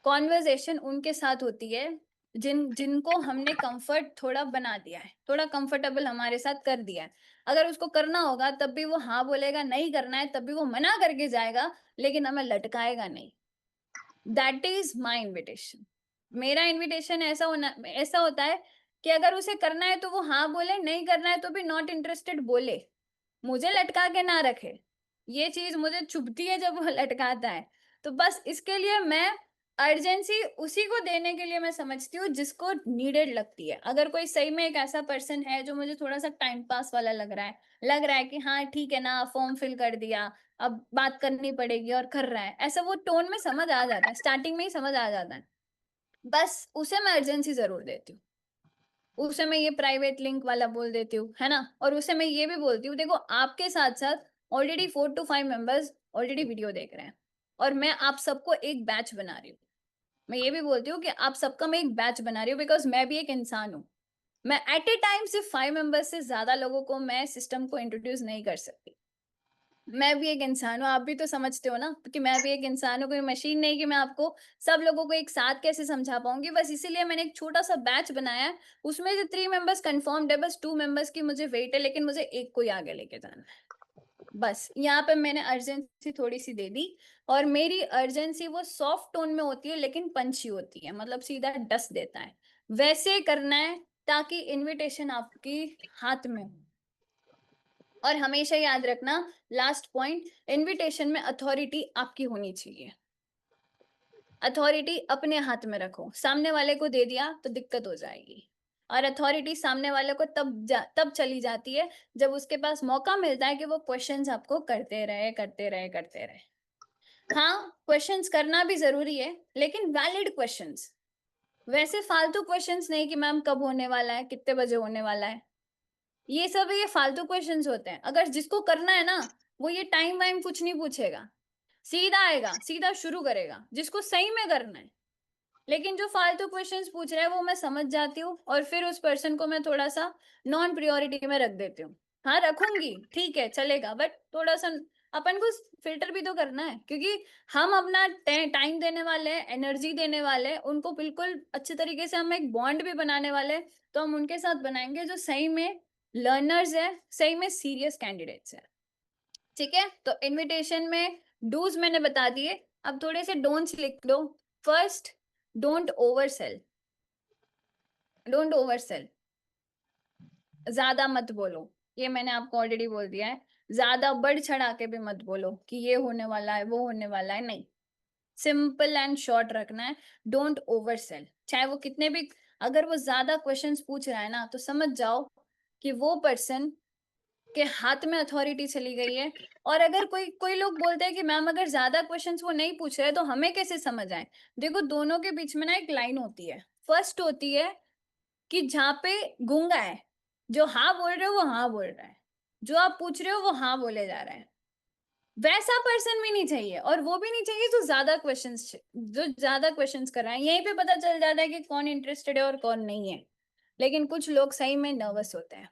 कॉन्वर्जेशन उनके साथ होती है जिनको हमने कंफर्ट थोड़ा बना दिया है, थोड़ा कंफर्टेबल हमारे साथ कर दिया है। अगर उसको करना होगा तब भी वो हाँ बोलेगा, नहीं करना है तब भी वो मना करके जाएगा, लेकिन हमें लटकाएगा नहीं। That is my invitation. मेरा इन्विटेशन ऐसा होता है कि अगर उसे करना है तो वो हाँ बोले, नहीं करना है तो भी नॉट इंटरेस्टेड बोले, मुझे लटका के ना रखे। ये चीज मुझे चुभती है जब वो लटकाता है। तो बस इसके लिए मैं अर्जेंसी उसी को देने के लिए मैं समझती हूँ जिसको नीडेड लगती है। अगर कोई सही में एक ऐसा पर्सन है जो मुझे थोड़ा सा टाइम पास वाला लग रहा है कि हाँ ठीक है ना, फॉर्म फिल कर दिया, अब बात करनी पड़ेगी और कर रहा है, ऐसा वो टोन में समझ आ जाता है, स्टार्टिंग में ही समझ आ जाता है, बस उसे मैं अर्जेंसी जरूर देती हूँ। उसे मैं ये प्राइवेट लिंक वाला बोल देती हूँ, है ना। और उसे मैं ये भी बोलती हूँ देखो आपके साथ साथ already 4 to 5 members already video देख रहे हैं, और मैं आप सबको एक बैच बना रही हूँ। मैं ये भी बोलती हूँ कि आप सबका मैं एक बैच बना रही हूँ, बिकॉज मैं भी एक इंसान हूँ। मैं एट ए टाइम सिर्फ 5 मेंबर्स से ज्यादा लोगों को मैं सिस्टम को इंट्रोड्यूस नहीं कर सकती। मैं भी एक इंसान हूँ, आप भी तो समझते हो ना कि मैं भी एक इंसान हूँ, कोई मशीन नहीं कि मैं आपको सब लोगों को एक साथ कैसे समझा पाऊंगी। बस इसीलिए मैंने एक छोटा सा बैच बनाया है, उसमें से 3 मेंबर्स कंफर्म्ड है, बस 2 मेंबर्स की मुझे वेट है, लेकिन मुझे एक को ही आगे लेके जाना है। बस यहाँ पे मैंने अर्जेंसी थोड़ी सी दे दी, और मेरी अर्जेंसी वो सॉफ्ट टोन में होती है लेकिन पंची होती है, मतलब सीधा डस देता है। वैसे करना है ताकि इनविटेशन आपकी हाथ में हो। और हमेशा याद रखना, लास्ट पॉइंट, इनविटेशन में अथॉरिटी आपकी होनी चाहिए। अथॉरिटी अपने हाथ में रखो, सामने वाले को दे दिया तो दिक्कत हो जाएगी। और अथॉरिटी सामने वाले को तब चली जाती है जब उसके पास मौका मिलता है कि वो क्वेश्चंस आपको करते रहे करते रहे करते रहे। हाँ, क्वेश्चंस करना भी जरूरी है, लेकिन वैलिड क्वेश्चंस, वैसे फालतू क्वेश्चंस नहीं कि मैम कब होने वाला है, कितने बजे होने वाला है। ये सब ये फालतू क्वेश्चंस होते हैं। अगर जिसको करना है ना, वो ये टाइम वाइम कुछ नहीं पूछेगा, सीधा आएगा, सीधा शुरू करेगा, जिसको सही में करना है। लेकिन जो फालतू क्वेश्चंस पूछ रहा है वो मैं समझ जाती हूँ, और फिर उस पर्सन को मैं थोड़ा सा नॉन प्रियोरिटी में रख देती हूँ। हाँ रखूंगी, ठीक है चलेगा, बट थोड़ा सा अपन को फिल्टर भी तो करना है, क्योंकि हम अपना टाइम देने वाले हैं, एनर्जी देने वाले हैं, उनको बिल्कुल अच्छे तरीके से हम एक बॉन्ड भी बनाने वाले हैं। तो हम उनके साथ बनाएंगे जो सही में लर्नर्स है, सही में सीरियस कैंडिडेट्स है। ठीक है, तो इनविटेशन में डूज मैंने बता दिए, अब थोड़े से डोंट्स लिख दो। First, don't over cell. Don't over cell, ज्यादा मत बोलो, ये मैंने आपको ऑलरेडी बोल दिया है। ज्यादा बढ़ चढ़ा के भी मत बोलो कि ये होने वाला है, वो होने वाला है, नहीं। सिंपल एंड शॉर्ट रखना है। डोंट ओवर सेल, चाहे वो कितने भी, अगर वो ज्यादा क्वेश्चंस पूछ रहा है ना, तो समझ जाओ कि वो पर्सन के हाथ में अथॉरिटी चली गई है। और अगर कोई कोई लोग बोलते हैं कि मैम अगर ज्यादा क्वेश्चंस वो नहीं पूछ रहे तो हमें कैसे समझ आए, देखो दोनों के बीच में ना एक लाइन होती है। फर्स्ट होती है कि जहाँ पे गूंगा है, जो हाँ बोल रहे हो वो हाँ बोल रहा है, जो आप पूछ रहे हो वो हाँ बोले जा रहा है, वैसा पर्सन भी नहीं चाहिए। और वो भी नहीं चाहिए जो ज्यादा क्वेश्चंस कर रहा है। यहीं पे पता चल जाता है कि कौन इंटरेस्टेड है और कौन नहीं है। लेकिन कुछ लोग सही में नर्वस होते हैं,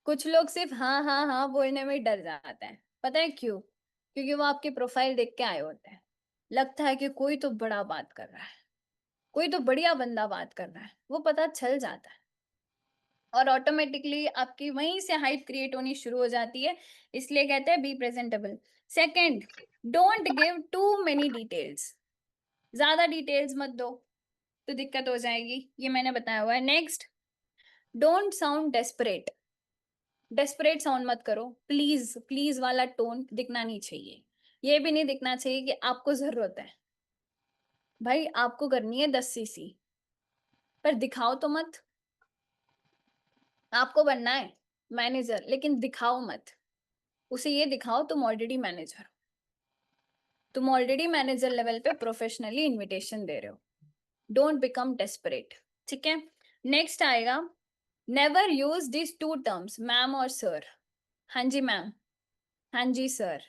कुछ लोग सिर्फ हाँ हाँ हाँ बोलने में डर जाते हैं। पता है क्यों? क्योंकि वो आपकी प्रोफाइल देख के आए होते हैं, लगता है कि कोई तो बड़ा बात कर रहा है, कोई तो बढ़िया बंदा बात कर रहा है, वो पता चल जाता है। और ऑटोमेटिकली आपकी वहीं से हाइप क्रिएट होनी शुरू हो जाती है। इसलिए कहते हैं be presentable. Second, don't give too many details. ज्यादा डिटेल्स मत दो, तो दिक्कत हो जाएगी, ये मैंने बताया हुआ है। Next, don't sound desperate. Desperate sound मत करो, प्लीज प्लीज वाला टोन दिखना नहीं चाहिए। ये भी नहीं दिखना चाहिए कि आपको जरूरत है। भाई आपको करनी है 10 सीसी, पर दिखाओ तो मत। आपको बनना है मैनेजर, लेकिन दिखाओ मत। उसे ये दिखाओ तुम ऑलरेडी मैनेजर हो, तुम ऑलरेडी मैनेजर लेवल पे प्रोफेशनली इनविटेशन दे रहे हो। Don't become desperate. ठीक है, नेक्स्ट आएगा, never use this two terms, ma'am और सर। हाँ जी मैम, हाँ जी सर,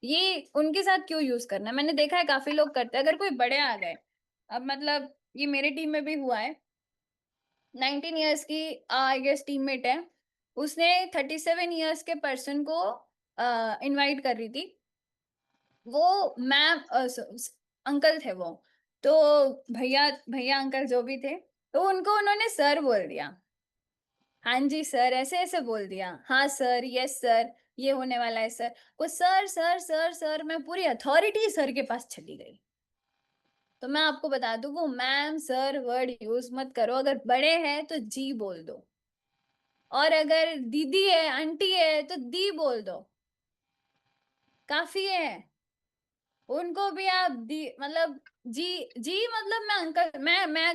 ये उनके साथ क्यों यूज करना है? मैंने देखा है काफी लोग करते हैं। अगर कोई बड़े आ गए, अब मतलब ये मेरे टीम में भी हुआ है, 19 ईयर्स की आई गेस टीममेट है, उसने 37 ईयर्स के पर्सन को इनवाइट कर रही थी। वो मैम अंकल थे वो, तो भैया भैया अंकल जो भी थे, तो उनको उन्होंने सर बोल दिया। हाँ जी सर, ऐसे ऐसे बोल दिया, हाँ सर, यस सर, ये होने वाला है सर। वो सर सर सर सर, मैं पूरी अथॉरिटी सर के पास चली गई। तो मैं आपको बता दूं, वो मैम सर वर्ड यूज मत करो। अगर बड़े हैं तो जी बोल दो, और अगर दीदी है आंटी है तो दी बोल दो, काफी है। उनको भी आप दी मतलब जी, जी मतलब मैं अंकल, मैं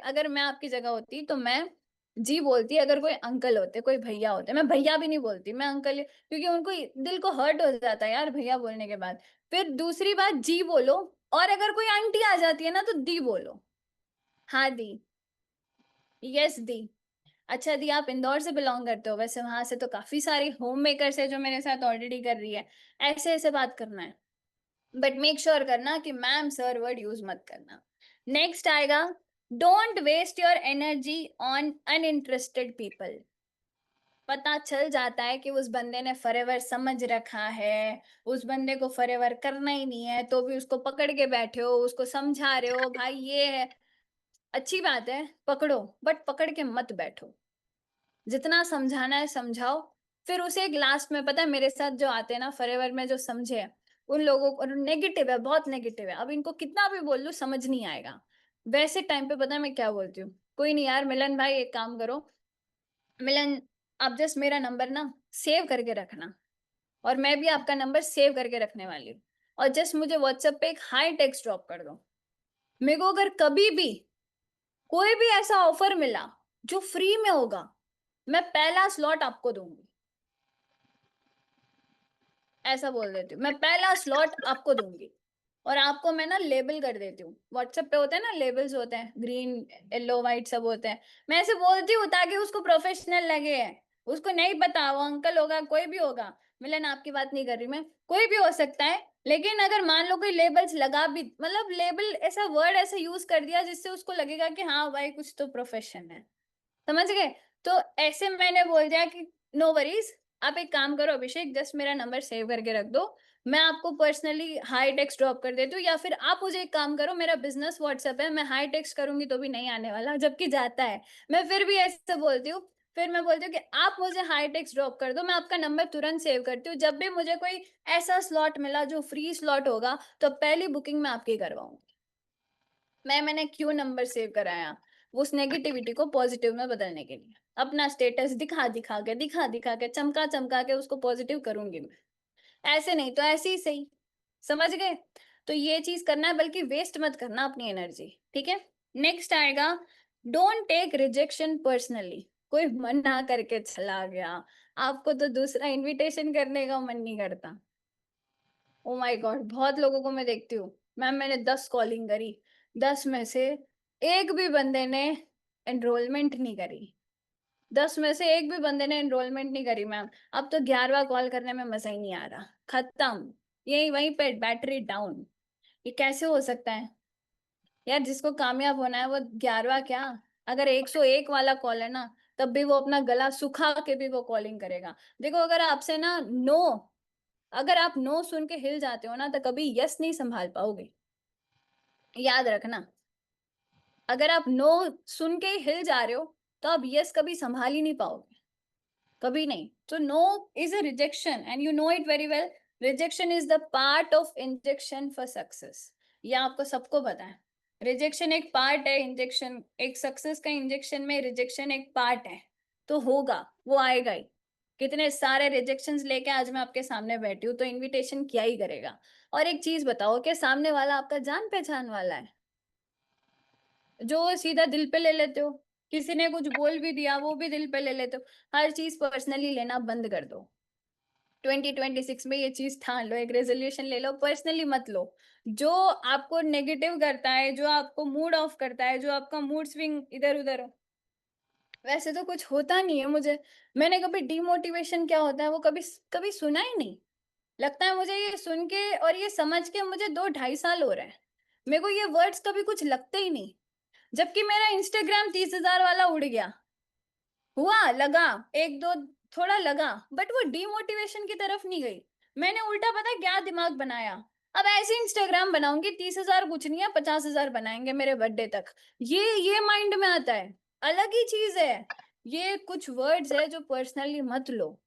अगर मैं आपकी जगह होती तो मैं जी बोलती। अगर कोई अंकल होते, कोई भैया होते, मैं भैया भी नहीं बोलती, मैं अंकल, क्योंकि उनको दिल को हर्ट हो जाता है यार भैया बोलने के बाद। फिर दूसरी बात, जी बोलो। और अगर कोई आंटी आ जाती है ना तो दी बोलो, हाँ दी, यस दी। अच्छा दी, आप इंदौर से बिलोंग करते हो, वैसे वहां से तो काफी सारी होम मेकर्स है जो मेरे साथ ऑलरेडी कर रही है। ऐसे ऐसे बात करना है, बट मेक श्योर करना कि मैम सर वर्ड यूज मत करना। नेक्स्ट आएगा, don't waste your energy on uninterested people. पता चल जाता है कि उस बंदे ने फॉरएवर समझ रखा है, उस बंदे को फॉरएवर करना ही नहीं है, तो भी उसको पकड़ के बैठे हो, उसको समझा रहे हो भाई ये है। अच्छी बात है, पकड़ो, बट पकड़ के मत बैठो। जितना समझाना है समझाओ। फिर उसे एक लास्ट में, पता है मेरे साथ जो आते हैं ना फॉरएवर में, जो समझे हैं, उन लोगों को नेगेटिव है, बहुत नेगेटिव है, अब इनको कितना भी बोल लूं समझ नहीं आएगा। वैसे टाइम पे पता है मैं क्या बोलती हूँ, कोई नहीं यार मिलन भाई, एक काम करो, मिलन आप जस्ट मेरा नंबर ना सेव करके रखना, और मैं भी आपका नंबर सेव करके रखने वाली हूँ, और जस्ट मुझे व्हाट्सएप पे एक हाई टेक्स्ट ड्रॉप कर दो। मेरे को अगर कभी भी कोई भी ऐसा ऑफर मिला जो फ्री में होगा, मैं पहला स्लॉट आपको दूंगी। ऐसा बोल देती हूँ, मैं पहला स्लॉट आपको दूंगी। और आपको मैं ना लेबल कर देती हूँ, व्हाट्सएप पे होते हैं ना लेबल्स, होते हैं ग्रीन येलो व्हाइट सब होते हैं। मैं ऐसे बोलती हूँ ताकि उसको प्रोफेशनल लगे, उसको नहीं पता, वो अंकल होगा, कोई भी होगा, मिलन आपकी बात नहीं कर रही मैं, कोई भी हो सकता है, लेकिन अगर मान लो कोई लेबल्स लगा भी, मतलब लेबल ऐसा वर्ड ऐसा यूज कर दिया जिससे उसको लगेगा कि हाँ भाई कुछ तो प्रोफेशन है, समझ गए? तो ऐसे मैंने बोल दिया कि नो वरीज, आप एक काम करो अभिषेक, जस्ट मेरा नंबर सेव करके रख दो, मैं आपको पर्सनली हाई टेक्स्ट ड्रॉप कर देती हूँ, या फिर आप मुझे एक काम करो, मेरा बिजनेस व्हाट्सएप है, मैं हाई टेक्स्ट करूंगी तो भी नहीं आने वाला, जबकि जाता है, मैं फिर भी ऐसे बोलती हूँ, फिर मैं बोलती हूँ कि आप मुझे हाई टेक्स्ट ड्रॉप कर दो, मैं आपका नंबर तुरंत सेव करती हूँ, जब भी मुझे कोई ऐसा स्लॉट मिला जो फ्री स्लॉट होगा तो पहली बुकिंग मैं आपकी करवाऊंगी। मैंने क्यों नंबर सेव कराया? उस नेगेटिविटी को पॉजिटिव में बदलने के लिए, अपना स्टेटस दिखा के चमका चमका के उसको पॉजिटिव करूंगी मैं, ऐसे नहीं तो ऐसे ही सही, समझ गए? तो ये चीज करना है, बल्कि वेस्ट मत करना अपनी एनर्जी, ठीक है? नेक्स्ट आएगा, डोंट टेक रिजेक्शन पर्सनली। कोई मना करके चला गया, आपको तो दूसरा इनविटेशन करने का मन नहीं करता। ओ माय गॉड, बहुत लोगों को मैं देखती हूँ, मैम मैंने 10 कॉलिंग करी, 10 में से एक भी बंदे ने एनरोलमेंट नहीं करी, 10 में से एक भी बंदे ने एनरोलमेंट नहीं करी मैम, अब तो 11वां कॉल करने में मजा ही नहीं आ रहा, खत्म, यही वहीं पे बैटरी डाउन। ये कैसे हो सकता है यार? जिसको कामयाब होना है वो 11वां क्या, अगर 101 वाला कॉल है ना, तब भी वो अपना गला सुखा के भी वो कॉलिंग करेगा। देखो अगर आपसे ना नो, अगर आप नो सुन के हिल जाते हो ना, तो कभी यस नहीं संभाल पाओगे, याद रखना। अगर आप नो सुन के हिल जा रहे हो तो आप यस कभी संभाल ही नहीं पाओगे, कभी नहीं। तो no is a rejection and you know it very well. Rejection is the part of injection for success, ये आपको सबको पता है। रिजेक्शन एक पार्ट है, इंजेक्शन एक सक्सेस का, इंजेक्शन में रिजेक्शन एक पार्ट है, तो होगा, वो आएगा ही। कितने सारे रिजेक्शंस लेके आज मैं आपके सामने बैठी हूँ, तो इनविटेशन क्या ही करेगा। और एक चीज बताओ, कि सामने वाला आपका जान पहचान वाला है जो सीधा दिल पे ले लेते हो? किसी ने कुछ बोल भी दिया वो भी दिल पे ले लेते हो, हर चीज पर्सनली लेना बंद कर दो। 2026 में ये चीज ठान लो, एक रेजोल्यूशन ले लो, पर्सनली मत लो। जो आपको नेगेटिव करता है, जो आपको मूड ऑफ करता है, जो आपका मूड स्विंग इधर उधर हो, वैसे तो कुछ होता नहीं है मुझे, मैंने कभी डिमोटिवेशन क्या होता है वो कभी कभी सुना ही नहीं। लगता है मुझे ये सुन के और ये समझ के मुझे 2-2.5 साल हो रहे हैं, मेरे को ये वर्ड्स कभी कुछ लगते ही नहीं। जबकि मेरा इंस्टाग्राम 30,000 वाला उड़ गया, हुआ लगा एक दो, थोड़ा लगा, बट वो डिमोटिवेशन की तरफ नहीं गई। मैंने उल्टा पता है क्या दिमाग बनाया, अब ऐसे इंस्टाग्राम बनाऊंगी, 30,000 कुछ नहीं है, 50,000 बनाएंगे मेरे बर्थडे तक, ये माइंड में आता है, अलग ही चीज है। ये कुछ वर्ड्स है जो पर्सनली मत लो।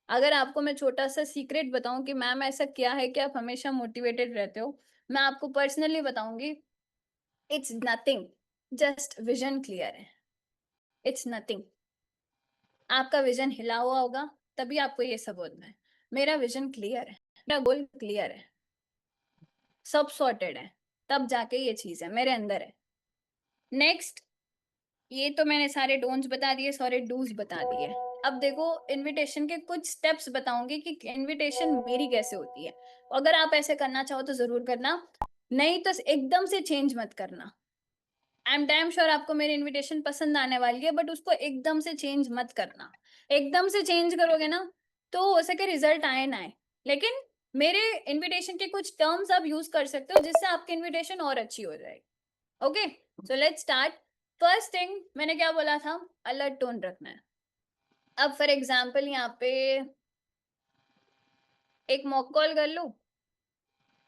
अगर आपको मैं छोटा सा सीक्रेट बताऊं कि मैम ऐसा क्या है कि आप हमेशा मोटिवेटेड रहते हो, मैं आपको पर्सनली बताऊंगी, it's nothing, just vision clear है, इट्स नथिंग। आपका विजन हिला हुआ होगा तभी आपको ये सब होता है। मेरा विजन क्लियर है, मेरा गोल क्लियर है, सब सॉर्टेड है, तब जाके ये चीज है मेरे अंदर है। नेक्स्ट, ये तो मैंने सारे डोंट्स बता दिए, सारे डूज बता दिए। अब देखो इनविटेशन के कुछ स्टेप्स बताऊंगी कि इनविटेशन मेरी कैसे होती है। अगर आप ऐसे करना चाहो तो जरूर करना, नहीं तो एकदम से चेंज मत करना। आई एम डैम श्योर आपको मेरी इनविटेशन पसंद आने वाली है, बट उसको एकदम से चेंज मत करना। एकदम से चेंज करोगे ना तो हो सके रिजल्ट आए ना आए, लेकिन मेरे इनविटेशन के कुछ टर्म्स आप यूज कर सकते हो जिससे आपकी इनविटेशन और अच्छी हो जाएगी। Okay, so let's start. First thing मैंने क्या बोला था, अलर्ट टोन रखना है। अब फॉर एग्जाम्पल यहाँ पे एक मॉक कॉल कर लो,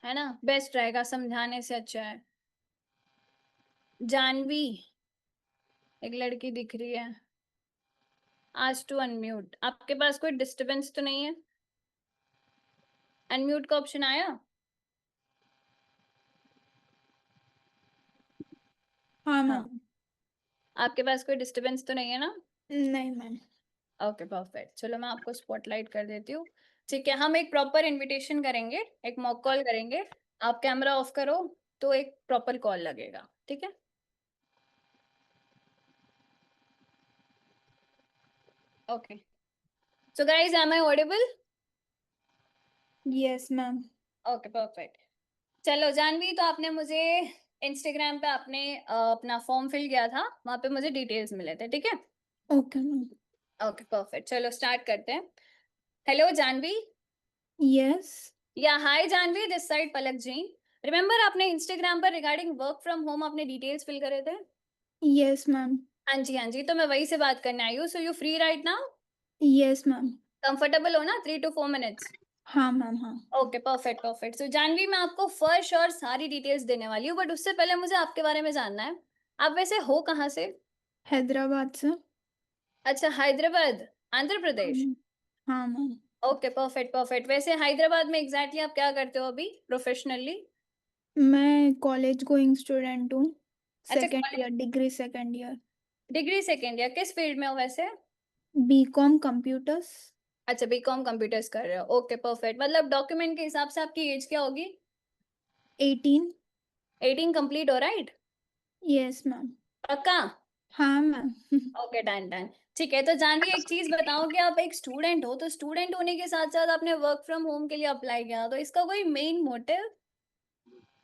है ना, बेस्ट रहेगा, समझाने से अच्छा है। जानवी, एक लड़की दिख रही है, आज टू अनम्यूट, आपके पास कोई डिस्टरबेंस तो नहीं है? अनम्यूट का ऑप्शन आया? हाँ मैम। हाँ, आपके पास कोई डिस्टरबेंस तो नहीं है ना? नहीं मैम। ओके परफेक्ट, चलो मैं आपको स्पॉटलाइट कर देती हूँ। ठीक है, हम एक प्रॉपर इनविटेशन करेंगे, एक मॉक कॉल करेंगे। आप कैमरा ऑफ करो तो एक प्रॉपर कॉल लगेगा, ठीक है? Okay, so guys am I audible? Yes ma'am. Okay perfect. चलो जानवी, तो आपने मुझे इंस्टाग्राम पे आपने अपना फॉर्म फिल किया था, वहां पे मुझे डिटेल्स मिले थे, ठीक है? Okay ma'am. ओके परफेक्ट, चलो स्टार्ट करते हैं. हेलो जानवी. Yes. या hi Janvi, this side Palak Jain. Remember आपने इंस्टाग्राम पर रिगार्डिंग वर्क फ्रॉम होम अपने डिटेल्स फिल करे थे. Yes, ma'am. हाँ जी हाँ जी, तो मैं वही से बात करने आई हूँ. So you free right now? Yes, ma'am. Comfortable हो ना? 3 to 4 मिनट्स. हाँ मैम हाँ. Okay perfect perfect. So Janvi, मैं आपको फर्स्ट और सारी डिटेल्स देने वाली हूँ, बट उससे पहले मुझे आपके बारे में जानना है. आप वैसे हो कहाँ से? हैदराबाद से. अच्छा, हैदराबाद, आंध्र हाँ प्रदेश. मैम. हाँ मैम. Okay perfect perfect. वैसे हैदराबाद में एग्जैक्टली आप क्या करते हो अभी प्रोफेशनली? मैं कॉलेज गोइंग स्टूडेंट हूँ. अच्छा, second year, degree second year. Degree second year. किस फील्ड में हो वैसे? BCom computers. अच्छा, बीकॉम कंप्यूटर्स कर रहे हो. Okay perfect. मतलब डॉक्यूमेंट के हिसाब से आपकी एज क्या होगी? 18. 18 कंप्लीट हो, राइट? Yes ma'am. पक्का? हाँ मैम. Okay done done. ठीक है, तो जानवी एक चीज बताओ कि आप एक स्टूडेंट हो, तो स्टूडेंट होने के साथ साथ आपने वर्क फ्रॉम होम के लिए अप्लाई किया, तो इसका कोई मेन मोटिव?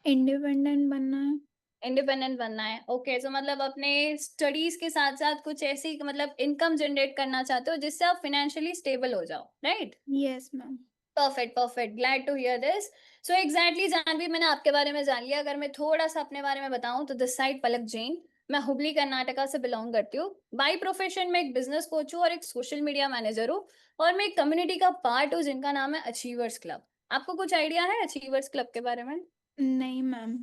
इंडिपेंडेंट बनना है. इंडिपेंडेंट बनना है. ओके, तो मतलब अपने स्टडीज के साथ साथ कुछ ऐसी मतलब इनकम जनरेट करना चाहते हो जिससे आप फाइनेंशियली स्टेबल हो जाओ, right? Yes ma'am. Perfect perfect, glad to hear this. So exactly Janvi, मैंने आपके बारे में जान लिया. अगर मैं थोड़ा सा अपने बारे में बताऊं तो दिस साइड पलक जैन. मैं हुबली कर्नाटका से बिलोंग करती हूँ. बाय प्रोफेशन में एक बिजनेस कोच हूँ और एक सोशल मीडिया मैनेजर हूँ. और मैं एक कम्युनिटी का पार्ट हूँ जिनका नाम है अचीवर्स क्लब. आपको कुछ आइडिया है अचीवर्स क्लब के बारे में? नहीं मैम.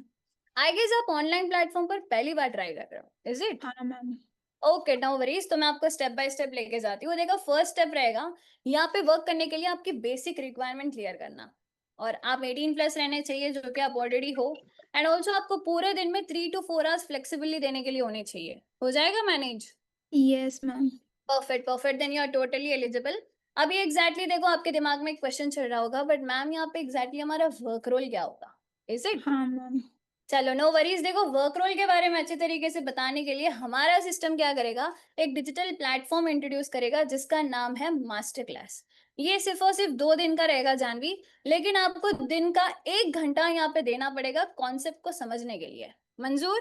आई गेस आप ऑनलाइन प्लेटफॉर्म पर पहली बार ट्राई कर रहे हो, इज इट? हाँ मैम. ओके नो वरीज, तो मैं आपको स्टेप बाय स्टेप लेके जाती हूँ. देखो, फर्स्ट स्टेप रहेगा यहाँ पे वर्क करने के लिए आपकी बेसिक रिक्वायरमेंट क्लियर करना. और आप 18+ रहने चाहिए, जो कि आप ऑलरेडी हो. एंड ऑल्सो आपको पूरे दिन में 3 to 4 आवर्स फ्लेक्सिबली देने के लिए होने चाहिए. हो जाएगा manage? Yes ma'am. Perfect perfect, then you are totally eligible. अभी एग्जैक्टली देखो, आपके दिमाग में एक क्वेश्चन चल रहा होगा, बट मैम यहाँ पे एग्जैक्टली हमारा वर्क रोल क्या होगा, इज इट? हाँ मैम. चलो नो वरीज. देखो, वर्क रोल के बारे में अच्छे तरीके से बताने के लिए हमारा सिस्टम क्या करेगा, एक डिजिटल प्लेटफॉर्म इंट्रोड्यूस करेगा जिसका नाम है मास्टर क्लास. ये सिर्फ और सिर्फ 2 दिन का रहेगा जानवी. लेकिन आपको दिन का 1 घंटा यहाँ पे देना पड़ेगा कॉन्सेप्ट को समझने के लिए. मंजूर?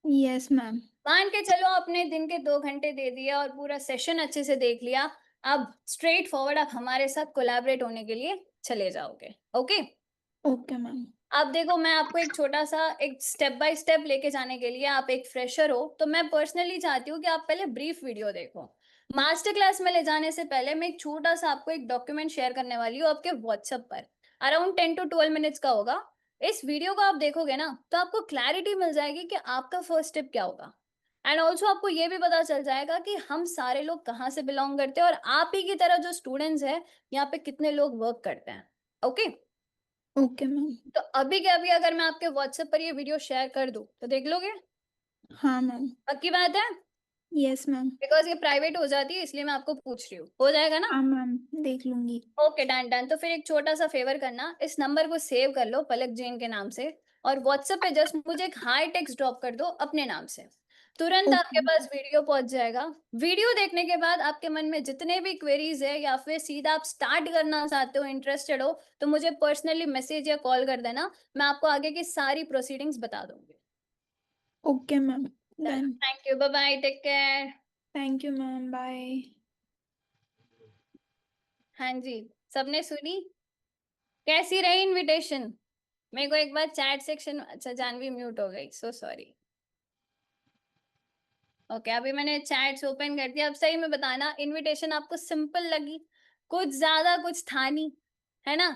Yes ma'am. मान के चलो आपने दिन के 2 घंटे दे दिया और पूरा सेशन अच्छे से देख लिया. अब स्ट्रेट फॉरवर्ड आप हमारे साथ कोलैबोरेट होने के लिए चले जाओगे. ओके? Okay ma'am. अब देखो, मैं आपको एक छोटा सा एक स्टेप बाय स्टेप लेके जाने के लिए, आप एक फ्रेशर हो तो मैं पर्सनली चाहती हूँ कि आप पहले ब्रीफ वीडियो देखो. मास्टर क्लास में ले जाने से पहले मैं एक छोटा सा आपको एक डॉक्यूमेंट शेयर करने वाली हूँ आपके व्हाट्सएप पर. अराउंड 10 to 12 मिनट्स का होगा. इस वीडियो को आप देखोगे ना, तो आपको क्लैरिटी मिल जाएगी कि आपका फर्स्ट स्टेप क्या होगा. एंड ऑल्सो आपको ये भी पता चल जाएगा कि हम सारे लोग कहाँ से बिलोंग करते हैं, और आप ही की तरह जो स्टूडेंट्स हैं यहाँ पे कितने लोग वर्क करते हैं. ओके? Okay ma'am. तो अभी के अभी अगर मैं आपके व्हाट्सएप पर ये वीडियो शेयर कर दूं तो देख लोगे? हाँ मैम. पक्की बात है? Yes ma'am. बिकॉज ये प्राइवेट हो जाती है, इसलिए मैं आपको पूछ रही हूँ. हो जाएगा ना? हाँ मैम, देख लूंगी. Okay done done. तो फिर एक छोटा सा फेवर करना, इस नंबर को सेव कर लो पलक जैन के नाम से. और व्हाट्सएप पे जस्ट मुझे एक हाई टेक्स्ट ड्रॉप कर दो अपने नाम से. तुरंत ओके. आपके पास वीडियो पहुंच जाएगा. वीडियो देखने के बाद आपके मन में जितने भी क्वेरीज है, या फिर सीधा आप स्टार्ट करना चाहते हो, इंटरेस्टेड हो, तो मुझे पर्सनली मैसेज या कॉल कर देना. मैं आपको आगे की सारी प्रोसीडिंग्स बता दूंगी. Okay ma'am. Done. Thank you, bye bye, take care. Thank you ma'am. Bye. हाँ जी, सबने सुनी? कैसी रही इनविटेशन? मेरे को एक बार चैट सेक्शन, अच्छा जानवी म्यूट हो गई, सो सॉरी. ओके, अभी मैंने चैट्स ओपन कर दिया. अब सही में बताना, इनविटेशन आपको सिंपल लगी? कुछ ज्यादा कुछ था नहीं, है ना?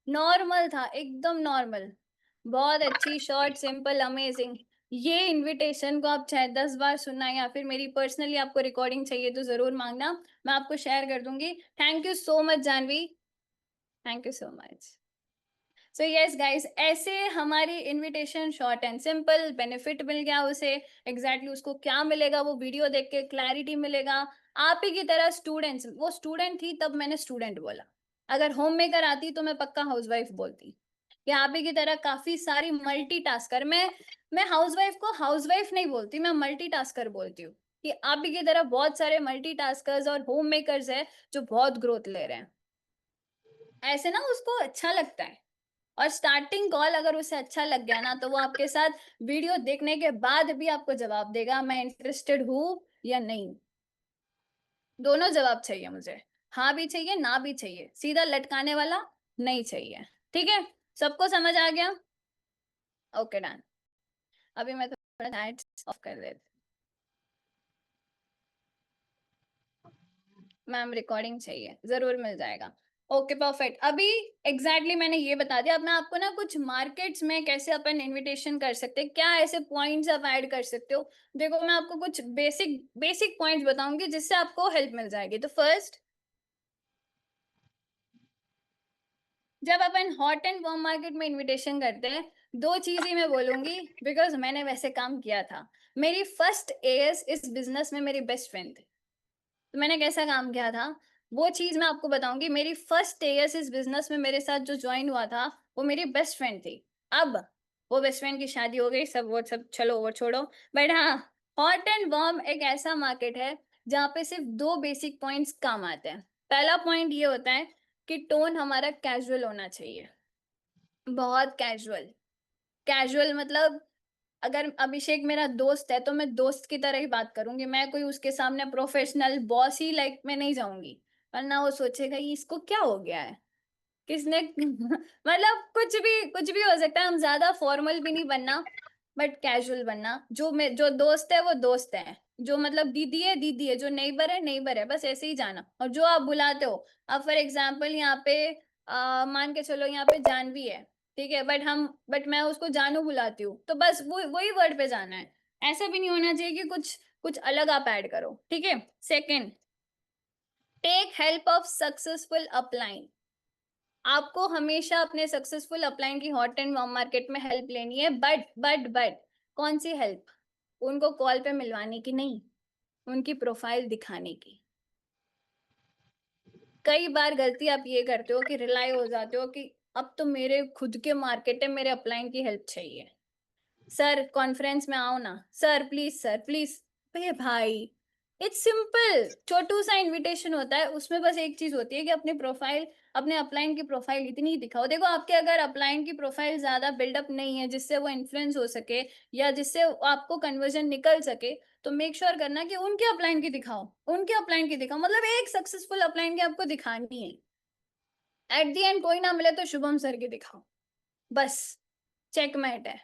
नॉर्मल था, एकदम नॉर्मल. बहुत अच्छी, शॉर्ट, सिंपल, अमेजिंग. ये इनविटेशन को आप चाहे 10 बार सुनना, या फिर मेरी पर्सनली आपको रिकॉर्डिंग चाहिए तो जरूर मांगना, मैं आपको शेयर कर दूंगी. Thank you so much Janvi, thank you so much. So yes guys, ऐसे हमारी invitation short and simple, benefit मिल गया उसे. एग्जैक्टली उसको क्या मिलेगा वो वीडियो देख के क्लैरिटी मिलेगा. आप ही की तरह स्टूडेंट्स, वो स्टूडेंट थी तब मैंने स्टूडेंट बोला. अगर होम मेकर आती तो मैं पक्का हाउसवाइफ बोलती. या आप ही की तरह काफी सारी मल्टीटास्कर. मैं हाउसवाइफ को हाउसवाइफ नहीं बोलती, मैं मल्टीटास्कर बोलती हूँ. कि आप ही की तरह बहुत सारे मल्टीटास्कर्स और होम मेकर्स है जो बहुत ग्रोथ ले रहे हैं. ऐसे ना उसको अच्छा लगता है. और स्टार्टिंग कॉल अगर उसे अच्छा लग गया ना, तो वो आपके साथ वीडियो देखने के बाद भी आपको जवाब देगा, मैं इंटरेस्टेड हूँ या नहीं. दोनों जवाब चाहिए मुझे, हाँ भी चाहिए ना भी चाहिए, सीधा लटकाने वाला नहीं चाहिए। ठीक है, सबको समझ आ गया? Okay done. अभी मैं थोड़ा एड्स ऑफ कर देती। मैम रिकॉर्डिंग चाहिए, जरूर मिल जाएगा। Okay perfect. अभी एग्जैक्टली मैंने ये बता दिया। अब मैं आपको ना कुछ मार्केट्स में कैसे अपन इनविटेशन कर सकते हैं, क्या ऐसे पॉइंट्स आप ऐड कर सकते हो। देखो मैं आपको कुछ बेसिक बेसिक पॉइंट्स बताऊंगी जिससे आपको हेल्प मिल जाएगी। तो फर्स्ट, जब अपन हॉट एंड वार्म मार्केट में इनविटेशन करते हैं, दो चीज ही मैं बोलूंगी बिकॉज मैंने वैसे काम किया था। मेरी फर्स्ट एएस इस बिजनेस में मेरी बेस्ट फ्रेंड थी। तो मैंने कैसा काम किया था वो चीज मैं आपको बताऊंगी। मेरी फर्स्ट एएस इस बिजनेस में मेरे साथ जो ज्वाइन हुआ था वो मेरी बेस्ट फ्रेंड थी। अब वो बेस्ट फ्रेंड की शादी हो गई, सब वो सब चलो वो छोड़ो। बट हाँ, हॉट एंड वार्म एक ऐसा मार्केट है जहाँ पे सिर्फ दो बेसिक पॉइंट्स काम आते हैं। पहला पॉइंट ये होता है कि टोन हमारा कैजुअल होना चाहिए, बहुत कैजुअल। कैजुअल मतलब अगर अभिषेक मेरा दोस्त है तो मैं दोस्त की तरह ही बात करूंगी, मैं कोई उसके सामने प्रोफेशनल बॉस ही लाइक में नहीं जाऊंगी, वरना वो सोचेगा ये इसको क्या हो गया है, किसने मतलब कुछ भी हो सकता है। हम ज्यादा फॉर्मल भी नहीं बनना बट कैजुअल बनना। जो दोस्त है वो दोस्त है, जो मतलब दीदी है, जो नेबर है नेबर है, बस ऐसे ही जाना। और जो आप बुलाते हो, अब फॉर एग्जाम्पल यहाँ पे मान के चलो यहाँ पे जानवी है, ठीक है, बट मैं उसको जानू बुलाती हूँ, तो बस वो वही वर्ड पे जाना है। ऐसा भी नहीं होना चाहिए कि कुछ कुछ अलग आप ऐड करो। ठीक है। Second, take help of successful upline. आपको हमेशा अपने सक्सेसफुल अपलाइन की हॉट एंड वार्म मार्केट में हेल्प लेनी है। बट कौन सी हेल्प? उनको कॉल पे मिलवाने की नहीं, उनकी प्रोफाइल दिखाने की। कई बार गलती आप ये करते हो कि रिलाई हो जाते हो कि अब तो मेरे खुद के मार्केट है, मेरे अपलाइन की हेल्प चाहिए, सर कॉन्फ्रेंस में आओ ना, सर प्लीज सर प्लीज। भैया भाई, इट्स सिंपल, छोटू सा इनविटेशन होता है, उसमें बस एक चीज होती है कि अपने प्रोफाइल, अपने अपलाइन की प्रोफाइल इतनी ही दिखाओ। देखो आपके अगर अपलाइन की प्रोफाइल ज्यादा बिल्डअप नहीं है जिससे वो इन्फ्लुएंस हो सके या जिससे आपको कन्वर्जन निकल सके, तो मेक श्योर करना कि उनके अपलाइन की दिखाओ, उनके अपलाइन की दिखाओ, मतलब एक सक्सेसफुल अपलाइन की आपको दिखानी है। एट दी एंड कोई ना मिले तो शुभम सर की दिखाओ, बस चेकमेट है।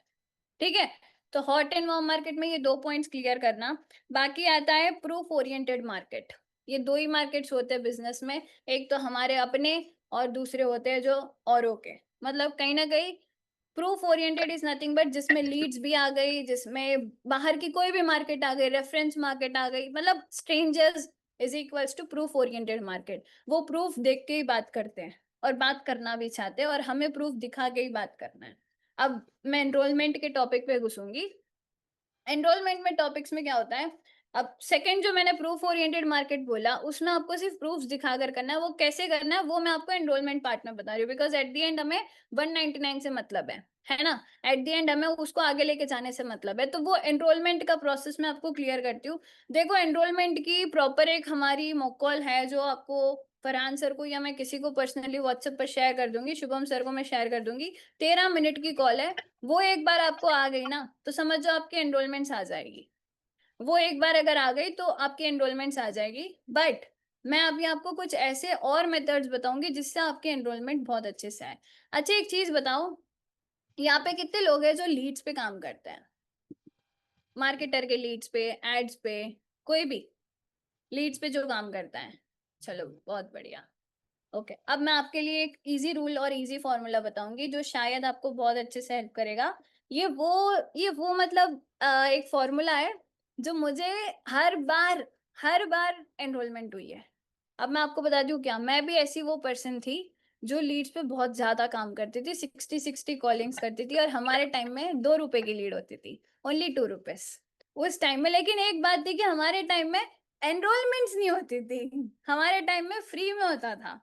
ठीक है। तो हॉट एंड वार्म मार्केट में ये दो पॉइंट्स क्लियर करना। बाकी आता है प्रूफ ओरिएंटेड मार्केट। ये दो ही मार्केट्स होते हैं बिजनेस में, एक तो हमारे अपने और दूसरे होते हैं जो औरों के। मतलब कहीं ना कहीं proof oriented is nothing but जिसमें लीड्स भी आ गई, जिसमें बाहर की कोई भी मार्केट आ गई, रेफरेंस मार्केट आ गई, मतलब strangers is equals to proof oriented market. वो प्रूफ देख के ही बात करते हैं और बात करना भी चाहते हैं, और हमें प्रूफ दिखा के ही बात करना है। अब मैं एनरोलमेंट के टॉपिक पे घुसूंगी। एनरोलमेंट में टॉपिक्स में क्या होता है, अब सेकंड जो मैंने प्रूफ ओरिएंटेड मार्केट बोला उसमें आपको सिर्फ प्रूफ दिखाकर करना है। वो कैसे करना है वो मैं आपको एनरोलमेंट पार्ट में बता रही हूँ, बिकॉज एट द एंड हमें 199 से मतलब है ना। एट द एंड हमें उसको आगे लेके जाने से मतलब है। तो वो एनरोलमेंट का प्रोसेस मैं आपको क्लियर करती हूँ। देखो एनरोलमेंट की प्रॉपर एक हमारी मॉक कॉल है जो आपको फरहान सर को या मैं किसी को पर्सनली व्हाट्सएप पर शेयर कर दूंगी, शुभम सर को मैं शेयर कर दूंगी। 13 मिनट की कॉल है। वो एक बार आपको आ गई ना तो समझ जाओ आपकी एनरोलमेंट्स आ जाएगी। वो एक बार अगर आ गई तो आपकी एनरोलमेंट्स आ जाएगी। बट मैं अभी आपको कुछ ऐसे और मेथड्स बताऊंगी जिससे आपकी एनरोलमेंट बहुत अच्छे से आए। अच्छा एक चीज बताओ, यहाँ पे कितने लोग हैं जो लीड्स पे काम करते हैं? मार्केटर के लीड्स पे, एड्स पे, कोई भी लीड्स पे जो काम करता है? चलो बहुत बढ़िया। ओके अब मैं आपके लिए एक इजी रूल और इजी फॉर्मूला बताऊंगी जो शायद आपको बहुत अच्छे से हेल्प करेगा। ये वो मतलब एक फॉर्मूला है जो मुझे हर हर बार एनरोलमेंट हुई है। अब मैं आपको बता दूं क्या, मैं भी ऐसी वो पर्सन थी जो लीड्स पे बहुत ज्यादा काम करती थी, 60 कॉलिंग्स करती थी, और हमारे टाइम में 2 रुपए की लीड होती थी, ओनली 2 रुपीज उस टाइम में। लेकिन एक बात थी कि हमारे टाइम में एनरोलमेंट्स नहीं होती थी, हमारे टाइम में फ्री में होता था।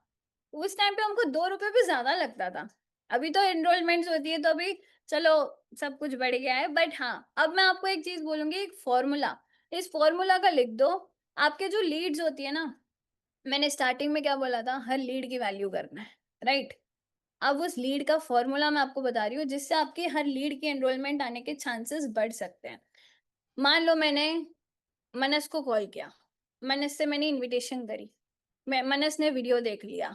उस टाइम पे हमको 2 रुपए भी ज्यादा लगता था। अभी तो एनरोलमेंट्स होती है तो अभी चलो सब कुछ बढ़ गया है। बट हाँ, अब मैं आपको एक चीज बोलूंगी, एक फॉर्मूला, इस फॉर्मूला का लिख दो। आपके जो लीड्स होती है ना, मैंने स्टार्टिंग में क्या बोला था, हर लीड की वैल्यू करना है, राइट। अब उस लीड का फॉर्मूला मैं आपको बता रही हूँ जिससे आपकी हर लीड की एनरोलमेंट आने के चांसेस बढ़ सकते हैं। मान लो मैंने मनस को कॉल किया, मनस से मैंने इनविटेशन करी, मनस ने वीडियो देख लिया,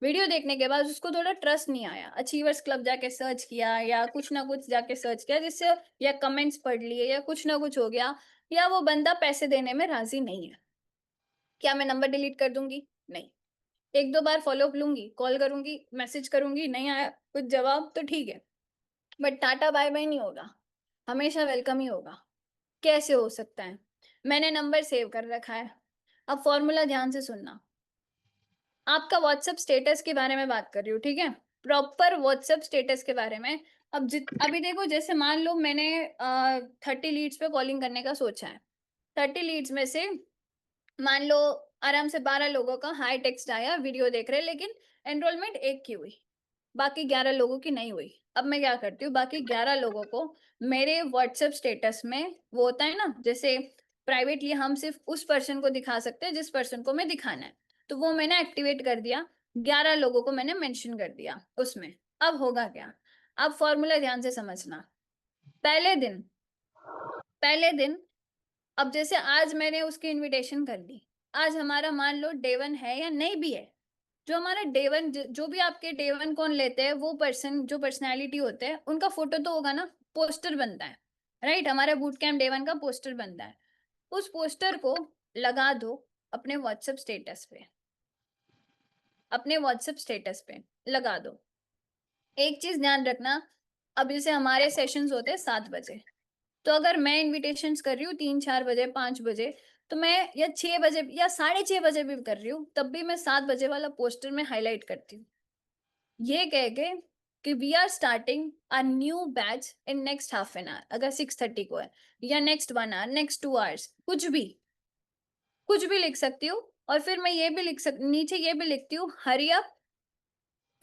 वीडियो देखने के बाद उसको थोड़ा ट्रस्ट नहीं आया, अचीवर्स क्लब जाके सर्च किया या कुछ ना कुछ जाके सर्च किया जिससे, या कमेंट्स पढ़ लिए या कुछ ना कुछ हो गया, या वो बंदा पैसे देने में राजी नहीं है, क्या मैं नंबर डिलीट कर दूंगी? नहीं। एक दो बार फॉलो अप लूंगी, कॉल करूंगी, मैसेज करूंगी, नहीं आया कुछ जवाब तो ठीक है, बट टाटा बाय बाय नहीं होगा, हमेशा वेलकम ही होगा। कैसे हो सकता है? मैंने नंबर सेव कर रखा है। अब फॉर्मूला ध्यान से सुनना, आपका व्हाट्सएप स्टेटस के बारे में बात कर रही हूँ, ठीक है, प्रॉपर व्हाट्सएप स्टेटस के बारे में। अब अभी देखो, जैसे मान लो मैंने 30 लीड्स पे कॉलिंग करने का सोचा है, 30 लीड्स में से मान लो आराम से 12 लोगों का हाई टेक्स्ट आया, वीडियो देख रहे, लेकिन एनरोलमेंट एक की हुई, बाकी 11 लोगों की नहीं हुई। अब मैं क्या करती हूँ, बाकी 11 लोगों को मेरे व्हाट्सएप स्टेटस में, वो होता है ना जैसे प्राइवेटली हम सिर्फ उस पर्सन को दिखा सकते हैं जिस पर्सन को मैं दिखाना है, तो वो मैंने एक्टिवेट कर दिया, 11 लोगों को मैंने मेंशन कर दिया उसमें। अब होगा क्या, अब फॉर्मूला ध्यान से समझना। पहले दिन अब जैसे आज मैंने उसकी इनविटेशन कर दी, आज हमारा मान लो डे 1 है या नहीं भी है, जो हमारा डे 1, जो भी आपके डे 1 कौन लेते हैं, वो पर्सन जो पर्सनैलिटी होते हैं उनका फोटो तो होगा ना, पोस्टर बनता है, राइट, हमारा बूट कैंप डे 1 का पोस्टर बनता है, उस पोस्टर को लगा दो अपने व्हाट्सएप स्टेटस पे, अपने व्हाट्सएप स्टेटस पे लगा दो। एक चीज ध्यान रखना, अब जैसे हमारे सेशंस होते हैं 7 बजे, तो अगर मैं इनविटेशंस कर रही हूँ 3-4 बजे 5 बजे, तो मैं या 6 बजे या 6:30 बजे भी कर रही हूँ, तब भी मैं 7 बजे वाला पोस्टर में हाईलाइट करती हूँ, ये कह के कि we are starting a new batch in next half an hour, अगर 6:30 को है, या नेक्स्ट 1 आवर, नेक्स्ट 2 आवर्स, कुछ भी लिख सकती हूँ। और फिर मैं ये भी नीचे ये भी लिखती हूँ हरी अप,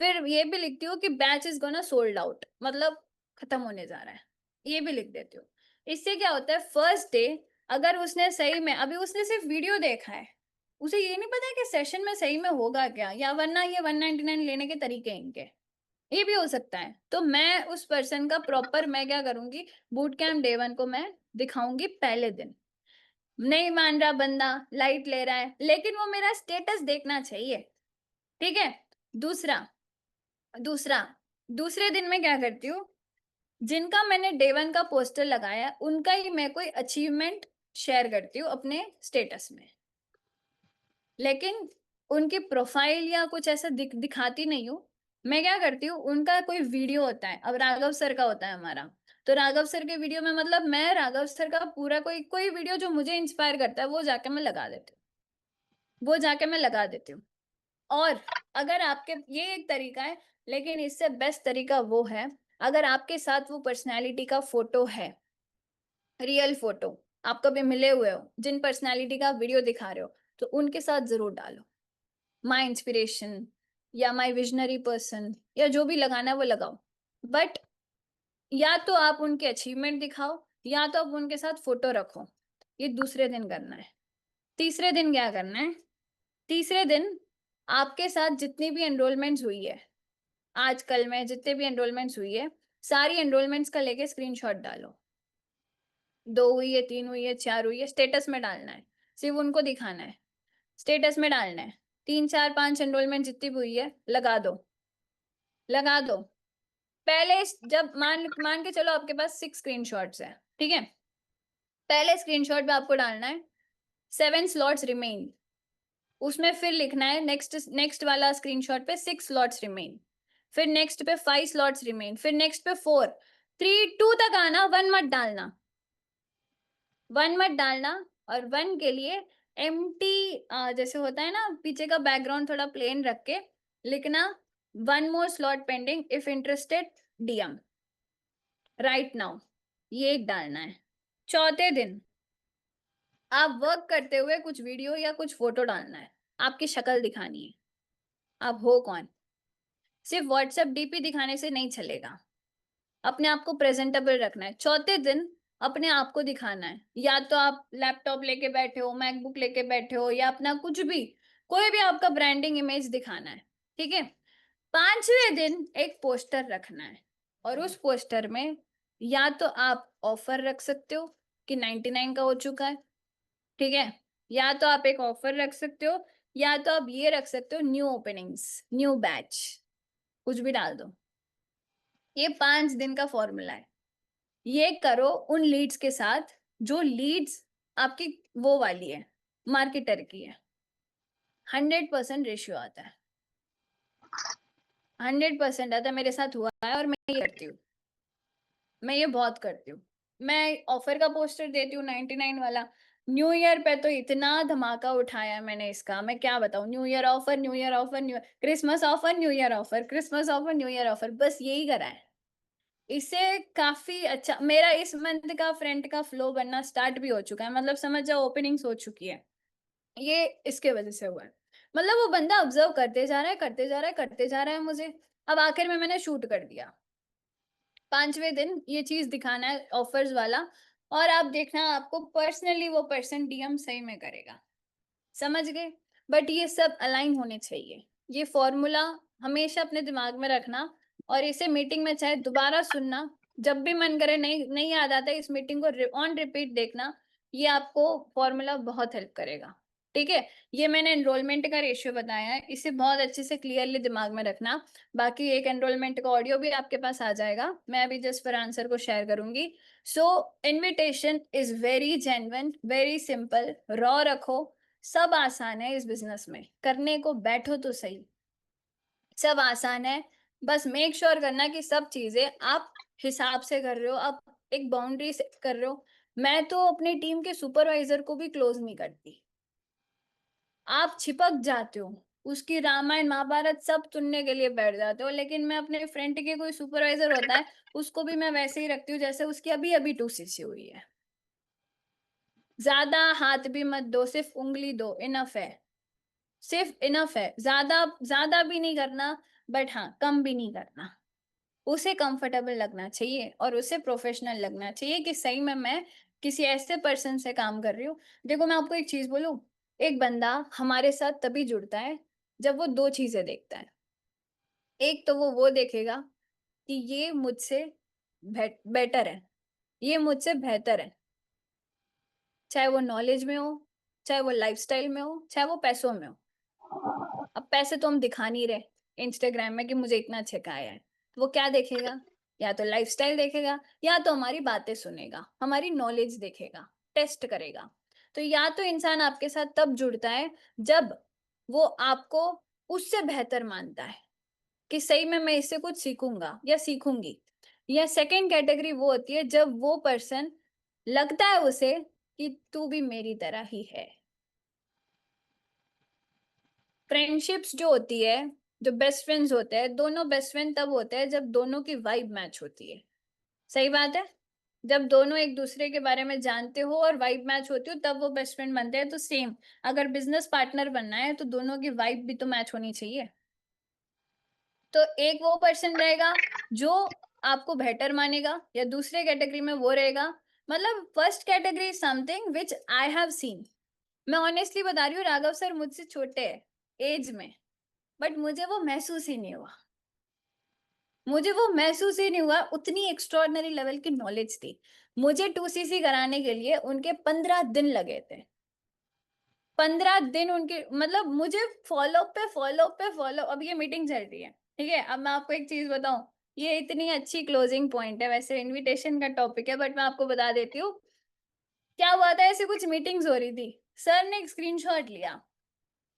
फिर ये भी लिखती हूँ कि batch is gonna sold out, मतलब खत्म होने जा रहा है, ये भी लिख देती हूँ। इससे क्या होता है, फर्स्ट डे अगर उसने सही में, अभी उसने सिर्फ वीडियो देखा है, उसे ये नहीं पता है कि सेशन में सही में होगा क्या, या वरना ये 199 लेने के तरीके इनके, ये भी हो सकता है। तो मैं उस पर्सन का प्रॉपर, मैं क्या करूंगी, बूट कैंप डे 1 को मैं दिखाऊंगी पहले दिन। नहीं मान रहा बंदा, लाइट ले रहा है, लेकिन वो मेरा स्टेटस देखना चाहिए, ठीक है। दूसरा दूसरा दूसरे दिन में क्या करती हूँ, जिनका मैंने डे 1 का पोस्टर लगाया उनका ही मैं कोई अचीवमेंट शेयर करती हूँ अपने स्टेटस में, लेकिन उनकी प्रोफाइल या कुछ ऐसा दिखाती नहीं हूँ। मैं क्या करती हूँ, उनका कोई वीडियो होता है, अब राघव सर का होता है हमारा, तो राघव सर के वीडियो में, मतलब मैं राघव सर का पूरा कोई वीडियो जो मुझे इंस्पायर करता है वो जाके मैं लगा देती हूँ। और अगर आपके, ये एक तरीका है, लेकिन इससे बेस्ट तरीका वो है, अगर आपके साथ वो पर्सनैलिटी का फोटो है, रियल फोटो, आप कभी मिले हुए हो, जिन पर्सनैलिटी का वीडियो दिखा रहे हो, तो उनके साथ जरूर डालो, माई इंस्पिरेशन या माई विजनरी पर्सन, या जो भी लगाना है वो लगाओ, बट या तो आप उनके अचीवमेंट दिखाओ या तो आप उनके साथ फोटो रखो। ये दूसरे दिन करना है। तीसरे दिन क्या करना है, तीसरे दिन आपके साथ जितनी भी एनरोलमेंट्स हुई है, आज कल में जितने भी एनरोलमेंट्स हुई है, सारी एनरोलमेंट्स का लेके स्क्रीनशॉट डालो, 2 हुई है, 3 हुई है, 4 हुई है, स्टेटस में डालना है, सिर्फ उनको दिखाना है, स्टेटस में डालना है। 3 4 5 एनरोलमेंट जितनी भी हुई है लगा दो। पहले जब मान के चलो आपके पास 6 स्क्रीनशॉट्स है, ठीक है, पहले स्क्रीनशॉट पे आपको डालना है 7 स्लॉट्स रिमेन, उसमें फिर लिखना है नेक्स्ट वाला स्क्रीनशॉट पे 6 स्लॉट्स रिमेन, फिर नेक्स्ट पे 5 स्लॉट्स रिमेन, फिर नेक्स्ट पे 4, 3 2 तक आना, 1 मत डालना, 1 मत डालना। और 1 के लिए एम्प्टी, जैसे होता है ना, पीछे का बैकग्राउंड थोड़ा प्लेन रख के लिखना 1 more slot pending if interested DM right now, ये डालना है। चौथे दिन आप वर्क करते हुए कुछ वीडियो या कुछ फोटो डालना है, आपकी शक्ल दिखानी है, आप हो कौन। सिर्फ व्हाट्सएप डीपी दिखाने से नहीं चलेगा, अपने आप को प्रेजेंटेबल रखना है। चौथे दिन अपने आप को दिखाना है, या तो आप लैपटॉप लेके बैठे हो, मैकबुक लेके बैठे हो, या अपना कुछ भी, कोई भी आपका ब्रांडिंग इमेज दिखाना है, ठीक है। 5वें दिन एक पोस्टर रखना है, और उस पोस्टर में या तो आप ऑफर रख सकते हो कि 99 का हो चुका है, ठीक है, या तो आप एक ऑफर रख सकते हो, या तो आप ये रख सकते हो, न्यू ओपनिंग्स, न्यू बैच, कुछ भी डाल दो। ये 5 दिन का फॉर्मूला है। ये करो उन लीड्स के साथ जो लीड्स आपकी वो वाली है, मार्केटर की है। 100% रेशियो आता है, 100% आता है। मेरे साथ हुआ है और मैं ये करती हूँ, मैं ये बहुत करती हूँ। मैं ऑफर का पोस्टर देती हूँ 99 वाला। न्यू ईयर पे तो इतना धमाका उठाया मैंने इसका, मैं क्या बताऊँ। New year offer, new year offer, new Christmas offer, new year offer, Christmas offer, new year offer, बस यही करा है। इससे काफी अच्छा मेरा इस मंथ का फ्रंट का फ्लो बनना स्टार्ट भी हो चुका है, मतलब समझ जाओ ओपनिंग्स हो चुकी है। ये इसके वजह से हुआ है। मतलब वो बंदा ऑब्जर्व करते जा रहा है, करते जा रहा है, करते जा रहा है मुझे। अब आखिर में मैंने शूट कर दिया, 5वें दिन ये चीज दिखाना है ऑफर्स वाला, और आप देखना आपको पर्सनली वो पर्सन डीएम सही में करेगा। समझ गए? बट ये सब अलाइन होने चाहिए। ये फॉर्मूला हमेशा अपने दिमाग में रखना, और इसे मीटिंग में चाहे दोबारा सुनना, जब भी मन करे, नहीं नहीं याद आता इस मीटिंग को ऑन रिपीट देखना। ये आपको फॉर्मूला बहुत हेल्प करेगा। ठीक है? ये मैंने एनरोलमेंट का रेशियो बताया है, इसे बहुत अच्छे से क्लियरली दिमाग में रखना। बाकी एक एनरोलमेंट का ऑडियो भी आपके पास आ जाएगा, मैं अभी जस्ट फॉर आंसर को शेयर करूंगी। So invitation is very genuine, very simple, raw रखो। सब आसान है इस बिजनेस में, करने को बैठो तो सही, सब आसान है। बस मेक श्योर करना कि सब चीजें आप हिसाब से कर रहे हो, आप एक बाउंड्री सेट कर रहे हो। मैं तो अपनी टीम के सुपरवाइजर को भी क्लोज नहीं करती। आप छिपक जाते हो, उसकी रामायण महाभारत सब सुनने के लिए बैठ जाते हो, लेकिन मैं अपने फ्रेंड के कोई सुपरवाइजर होता है उसको भी मैं वैसे ही रखती हूँ जैसे उसकी अभी अभी 2cc हुई है। ज्यादा हाथ भी मत दो, सिर्फ उंगली दो, इनफ है, सिर्फ इनफ है। ज्यादा ज्यादा भी नहीं करना, बट हाँ कम भी नहीं करना। उसे कंफर्टेबल लगना चाहिए और उसे प्रोफेशनल लगना चाहिए कि सही में मैं किसी ऐसे पर्सन से काम कर रही हूँ। देखो मैं आपको एक चीज बोलूं, एक बंदा हमारे साथ तभी जुड़ता है जब वो 2 चीजें देखता है। एक तो वो देखेगा कि ये मुझसे बेटर है, ये मुझसे बेहतर है, चाहे वो नॉलेज में हो, चाहे वो लाइफस्टाइल में हो, चाहे वो पैसों में हो। अब पैसे तो हम दिखा नहीं रहे इंस्टाग्राम में कि मुझे इतना अच्छा आया है, तो वो क्या देखेगा? या तो लाइफस्टाइल देखेगा, या तो हमारी बातें सुनेगा, हमारी नॉलेज देखेगा, टेस्ट करेगा। तो या तो इंसान आपके साथ तब जुड़ता है जब वो आपको उससे बेहतर मानता है कि सही में मैं इससे कुछ सीखूंगा या सीखूंगी। या सेकंड कैटेगरी वो होती है जब वो पर्सन लगता है उसे कि तू भी मेरी तरह ही है। फ्रेंडशिप्स जो होती है, जो बेस्ट फ्रेंड्स होते हैं, दोनों बेस्ट फ्रेंड तब होते हैं जब दोनों की वाइब मैच होती है। सही बात है? जब दोनों एक दूसरे के बारे में जानते हो और वाइब मैच होती हो तब वो बेस्ट फ्रेंड बनते हैं। तो सेम, अगर बिजनेस पार्टनर बनना है तो दोनों की वाइब भी तो मैच होनी चाहिए। तो एक वो पर्सन रहेगा जो आपको बेटर मानेगा, या दूसरे कैटेगरी में वो रहेगा, मतलब first category something which I have seen. मैं ऑनेस्टली बता रही हूँ, राघव सर मुझसे छोटे हैं एज में, बट मुझे वो महसूस ही नहीं हुआ, मुझे वो महसूस ही नहीं हुआ। उतनी एक्स्ट्रॉर्डनरी लेवल की नॉलेज थी। मुझे 2cc कराने के लिए उनके 15 दिन लगे थे, 15 दिन उनके, मतलब मुझे फॉलो पे फॉलो पे फॉलो। अब ये मीटिंग चल रही है, ठीक है? अब मैं आपको एक चीज बताऊं, ये इतनी अच्छी क्लोजिंग पॉइंट है, वैसे इनविटेशन का टॉपिक है बट मैं आपको बता देती हूँ क्या हुआ था। ऐसे कुछ मीटिंग्स हो रही थी, सर ने एक स्क्रीनशॉट लिया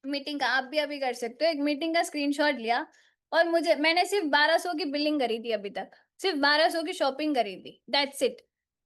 मीटिंग का, आप भी अभी कर सकते हो, एक मीटिंग का स्क्रीनशॉट लिया, और मैंने सिर्फ 1200 की बिलिंग करी थी अभी तक, सिर्फ 1200 की शॉपिंग करी थी, दैट्स इट।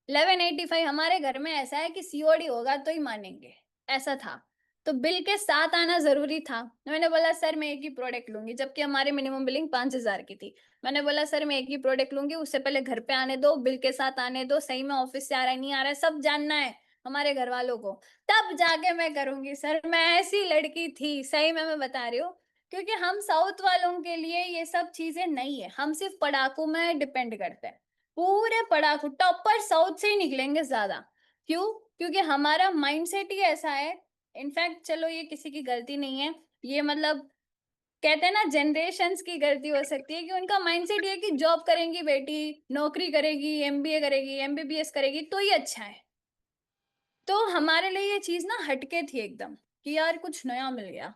1185 हमारे घर में ऐसा है कि सीओडी होगा तो ही मानेंगे, ऐसा था। तो बिल के साथ आना जरूरी था। मैंने बोला सर मैं एक ही प्रोडक्ट लूंगी, जबकि हमारी मिनिमम बिलिंग 5000 की थी। मैंने बोला सर मैं एक ही प्रोडक्ट लूंगी, उससे पहले घर पे आने दो, बिल के साथ आने दो, सही में ऑफिस से आ रहा है नहीं आ रहा है सब जानना है हमारे घर वालों को, तब जाके मैं करूंगी। सर मैं ऐसी लड़की थी, सही में मैं बता रही हूँ। क्योंकि हम साउथ वालों के लिए ये सब चीजें नहीं है, हम सिर्फ पढ़ाकू में डिपेंड करते हैं। पूरे पढ़ाकू टॉपर साउथ से ही निकलेंगे ज्यादा। क्यों? क्योंकि हमारा माइंडसेट ही ऐसा है। इनफैक्ट चलो ये किसी की गलती नहीं है, ये मतलब कहते हैं ना जनरेशन्स की गलती हो सकती है कि उनका माइंडसेट ये है कि जॉब करेंगी बेटी, नौकरी करेगी, एमबीए करेगी, एमबीबीएस करेगी तो ही अच्छा है। तो हमारे लिए ये चीज ना हटके थी एकदम कि यार कुछ नया मिल गया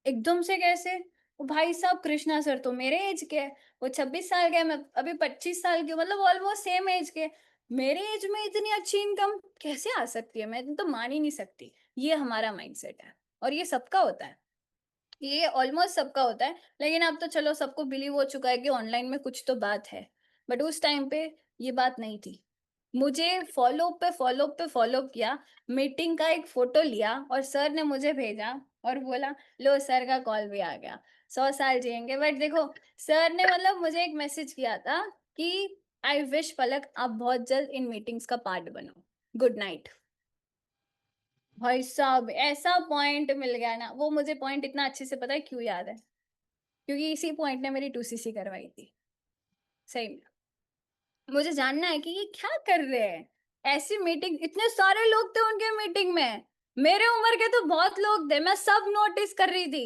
एकदम से कैसे। वो भाई साहब कृष्णा सर तो मेरे एज के हैं, वो 26 साल के हैं, मैं अभी 25 साल की हूँ, मतलब ऑलमोस्ट सेम एज के। मेरे एज में इतनी अच्छी इनकम कैसे आ सकती है, मैं तो मान ही नहीं सकती। ये हमारा माइंडसेट है और ये सबका होता है, ये ऑलमोस्ट सबका होता है। लेकिन अब तो चलो सबको बिलीव हो चुका है कि ऑनलाइन में कुछ तो बात है, बट उस टाइम पे ये बात नहीं थी। मुझे फॉलो अप पे फॉलो किया, मीटिंग का एक फोटो लिया और सर ने मुझे भेजा और बोला लो सर का कॉल भी आ गया, 100 साल जिएंगे। बट देखो सर ने मतलब मुझे एक मैसेज किया था कि आई विश पलक आप बहुत जल्द इन मीटिंग्स का पार्ट बनो, गुड नाइट। भाई साहब ऐसा पॉइंट मिल गया ना, वो मुझे पॉइंट इतना अच्छे से पता है क्यों याद है, क्योंकि इसी पॉइंट ने मेरी 2CC करवाई थी। सही में मुझे जानना है कि ये क्या कर रहे हैं, ऐसी मीटिंग, इतने सारे लोग थे उनके मीटिंग में, मेरे उम्र के तो बहुत लोग थे, मैं सब नोटिस कर रही थी।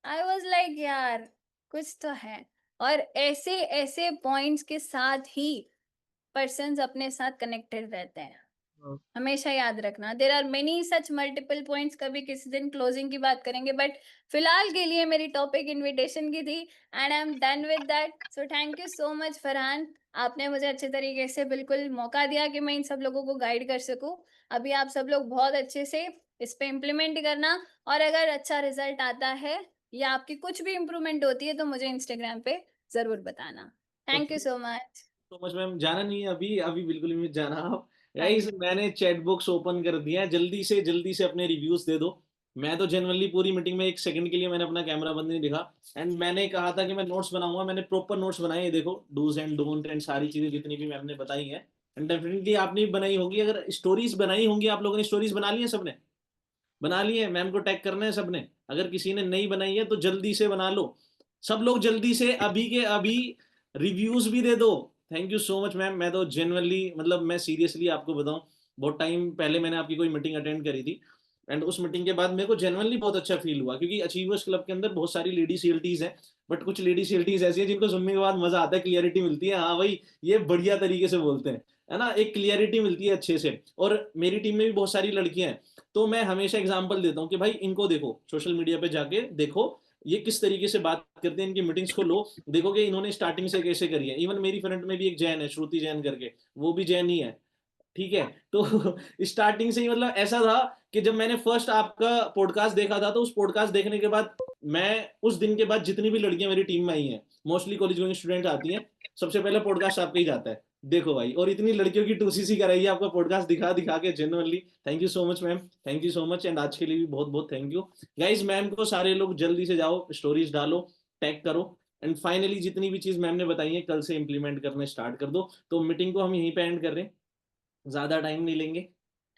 आई वॉज लाइक यार कुछ तो है। और ऐसे ऐसे पॉइंट्स के साथ ही पर्सन्स अपने साथ कनेक्टेड रहते हैं, हमेशा याद रखना। There are many such multiple points, कभी किसी दिन क्लोजिंग की बात करेंगे, बट फिलहाल के लिए मेरी टॉपिक इनविटेशन की थी and I am done with that. So thank you so much Farhan, आपने मुझे अच्छे तरीके से बिल्कुल मौका दिया कि मैं इन सब लोगों को गाइड कर सकूं। अभी आप सब लोग बहुत अच्छे से इस पे इम्प्लीमेंट करना, और अगर अच्छा रिजल्ट आता है या आपकी कुछ भी इम्प्रूवमेंट होती है तो मुझे इंस्टाग्राम पे जरूर बताना। Thank you so much. तो मुझ मैम जाना नहीं है अभी, अभी बिल्कुल भी मत जाना आप। हाँ गाइस जी। मैंने चैट बॉक्स ओपन कर दिया है, जल्दी से अपने रिव्यूज दे दो। मैं तो जनरली पूरी मीटिंग में एक सेकंड के लिए मैंने अपना कैमरा बंद नहीं दिखा, एंड मैंने कहा था कि मैं नोट्स बनाऊंगा, मैंने प्रॉपर नोट्स बनाए हैं, देखो डूज एंड डोंट एंड सारी चीजें जितनी भी मैम ने बताई हैं। एंड डेफिनेटली आपने भी बनाई होगी, अगर स्टोरीज बनाई होंगी, आप लोगों ने स्टोरीज बना ली है, सबने बना ली है, मैम को टैग करना है सबने। अगर किसी ने नहीं बनाई है तो जल्दी से बना लो, सब लोग जल्दी से अभी के अभी रिव्यूज भी दे दो। Thank you so much ma'am, मैं तो जेनुअनली मतलब मैं सीरियसली आपको बताऊं, बहुत टाइम पहले मैंने आपकी कोई मीटिंग अटेंड करी थी, एंड उस मीटिंग के बाद मेरे को जेनुअनली बहुत अच्छा फील हुआ, क्योंकि अचीवर्स क्लब के अंदर बहुत सारी लेडी सीएलटीज हैं, बट कुछ लेडी सीएलटीज ऐसी है जिनको सुनने के बाद मजा आता है, क्लियरिटी मिलती है, हाँ भाई ये बढ़िया तरीके से बोलते हैं, है ना, एक क्लियरिटी मिलती है अच्छे से। और मेरी टीम में भी बहुत सारी लड़कियां हैं, तो मैं हमेशा एग्जांपल देता हूँ कि भाई इनको देखो, सोशल मीडिया पे जाके देखो ये किस तरीके से बात करते हैं, इनकी मीटिंग्स को लो, देखो कि इन्होंने स्टार्टिंग से कैसे करी है। इवन मेरी फ्रेंड में भी एक जैन है, श्रुति जैन करके, वो भी जैन ही है, ठीक है। तो स्टार्टिंग से ही मतलब ऐसा था कि जब मैंने फर्स्ट आपका पॉडकास्ट देखा था, तो उस पॉडकास्ट देखने के बाद मैं उस दिन के बाद जितनी भी लड़कियां मेरी टीम में आई हैं, मोस्टली कॉलेज गोइंग स्टूडेंट आती हैं, सबसे पहले पॉडकास्ट आपका ही जाता है, देखो भाई, और इतनी लड़कियों की 2CC कराई है आपका पॉडकास्ट दिखा दिखा के, genuinely thank you so much ma'am, thank you so much, and आज के लिए भी बहुत बहुत थैंक यू। गाइज मैम को सारे लोग जल्दी से जाओ, स्टोरीज डालो, टैग करो, एंड फाइनली जितनी भी चीज मैम ने बताई है कल से इंप्लीमेंट करना स्टार्ट कर दो। तो मीटिंग को हम यहीं पे एंड कर रहे हैं, ज्यादा टाइम नहीं लेंगे,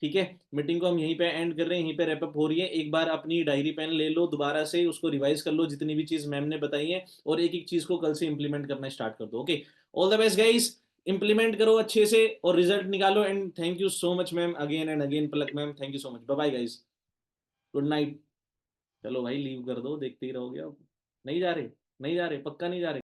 ठीक है। मीटिंग को हम यहीं पे एंड कर रहे हैं, यहीं पे रैप अप हो रही है। एक बार अपनी डायरी पेन ले लो, दोबारा से उसको रिवाइज कर लो जितनी भी चीज मैम ने बताई है, और एक एक चीज को कल से इंप्लीमेंट करना स्टार्ट कर दो। Okay, all the best guys, implement करो अच्छे से और रिजल्ट निकालो, and thank you so much ma'am, again and again Palak ma'am, thank you so much, bye bye guys, good night. चलो भाई लीव कर दो, देखते ही रहोगे अब, नहीं जा रहे, नहीं जा रहे, पक्का नहीं जा रहे।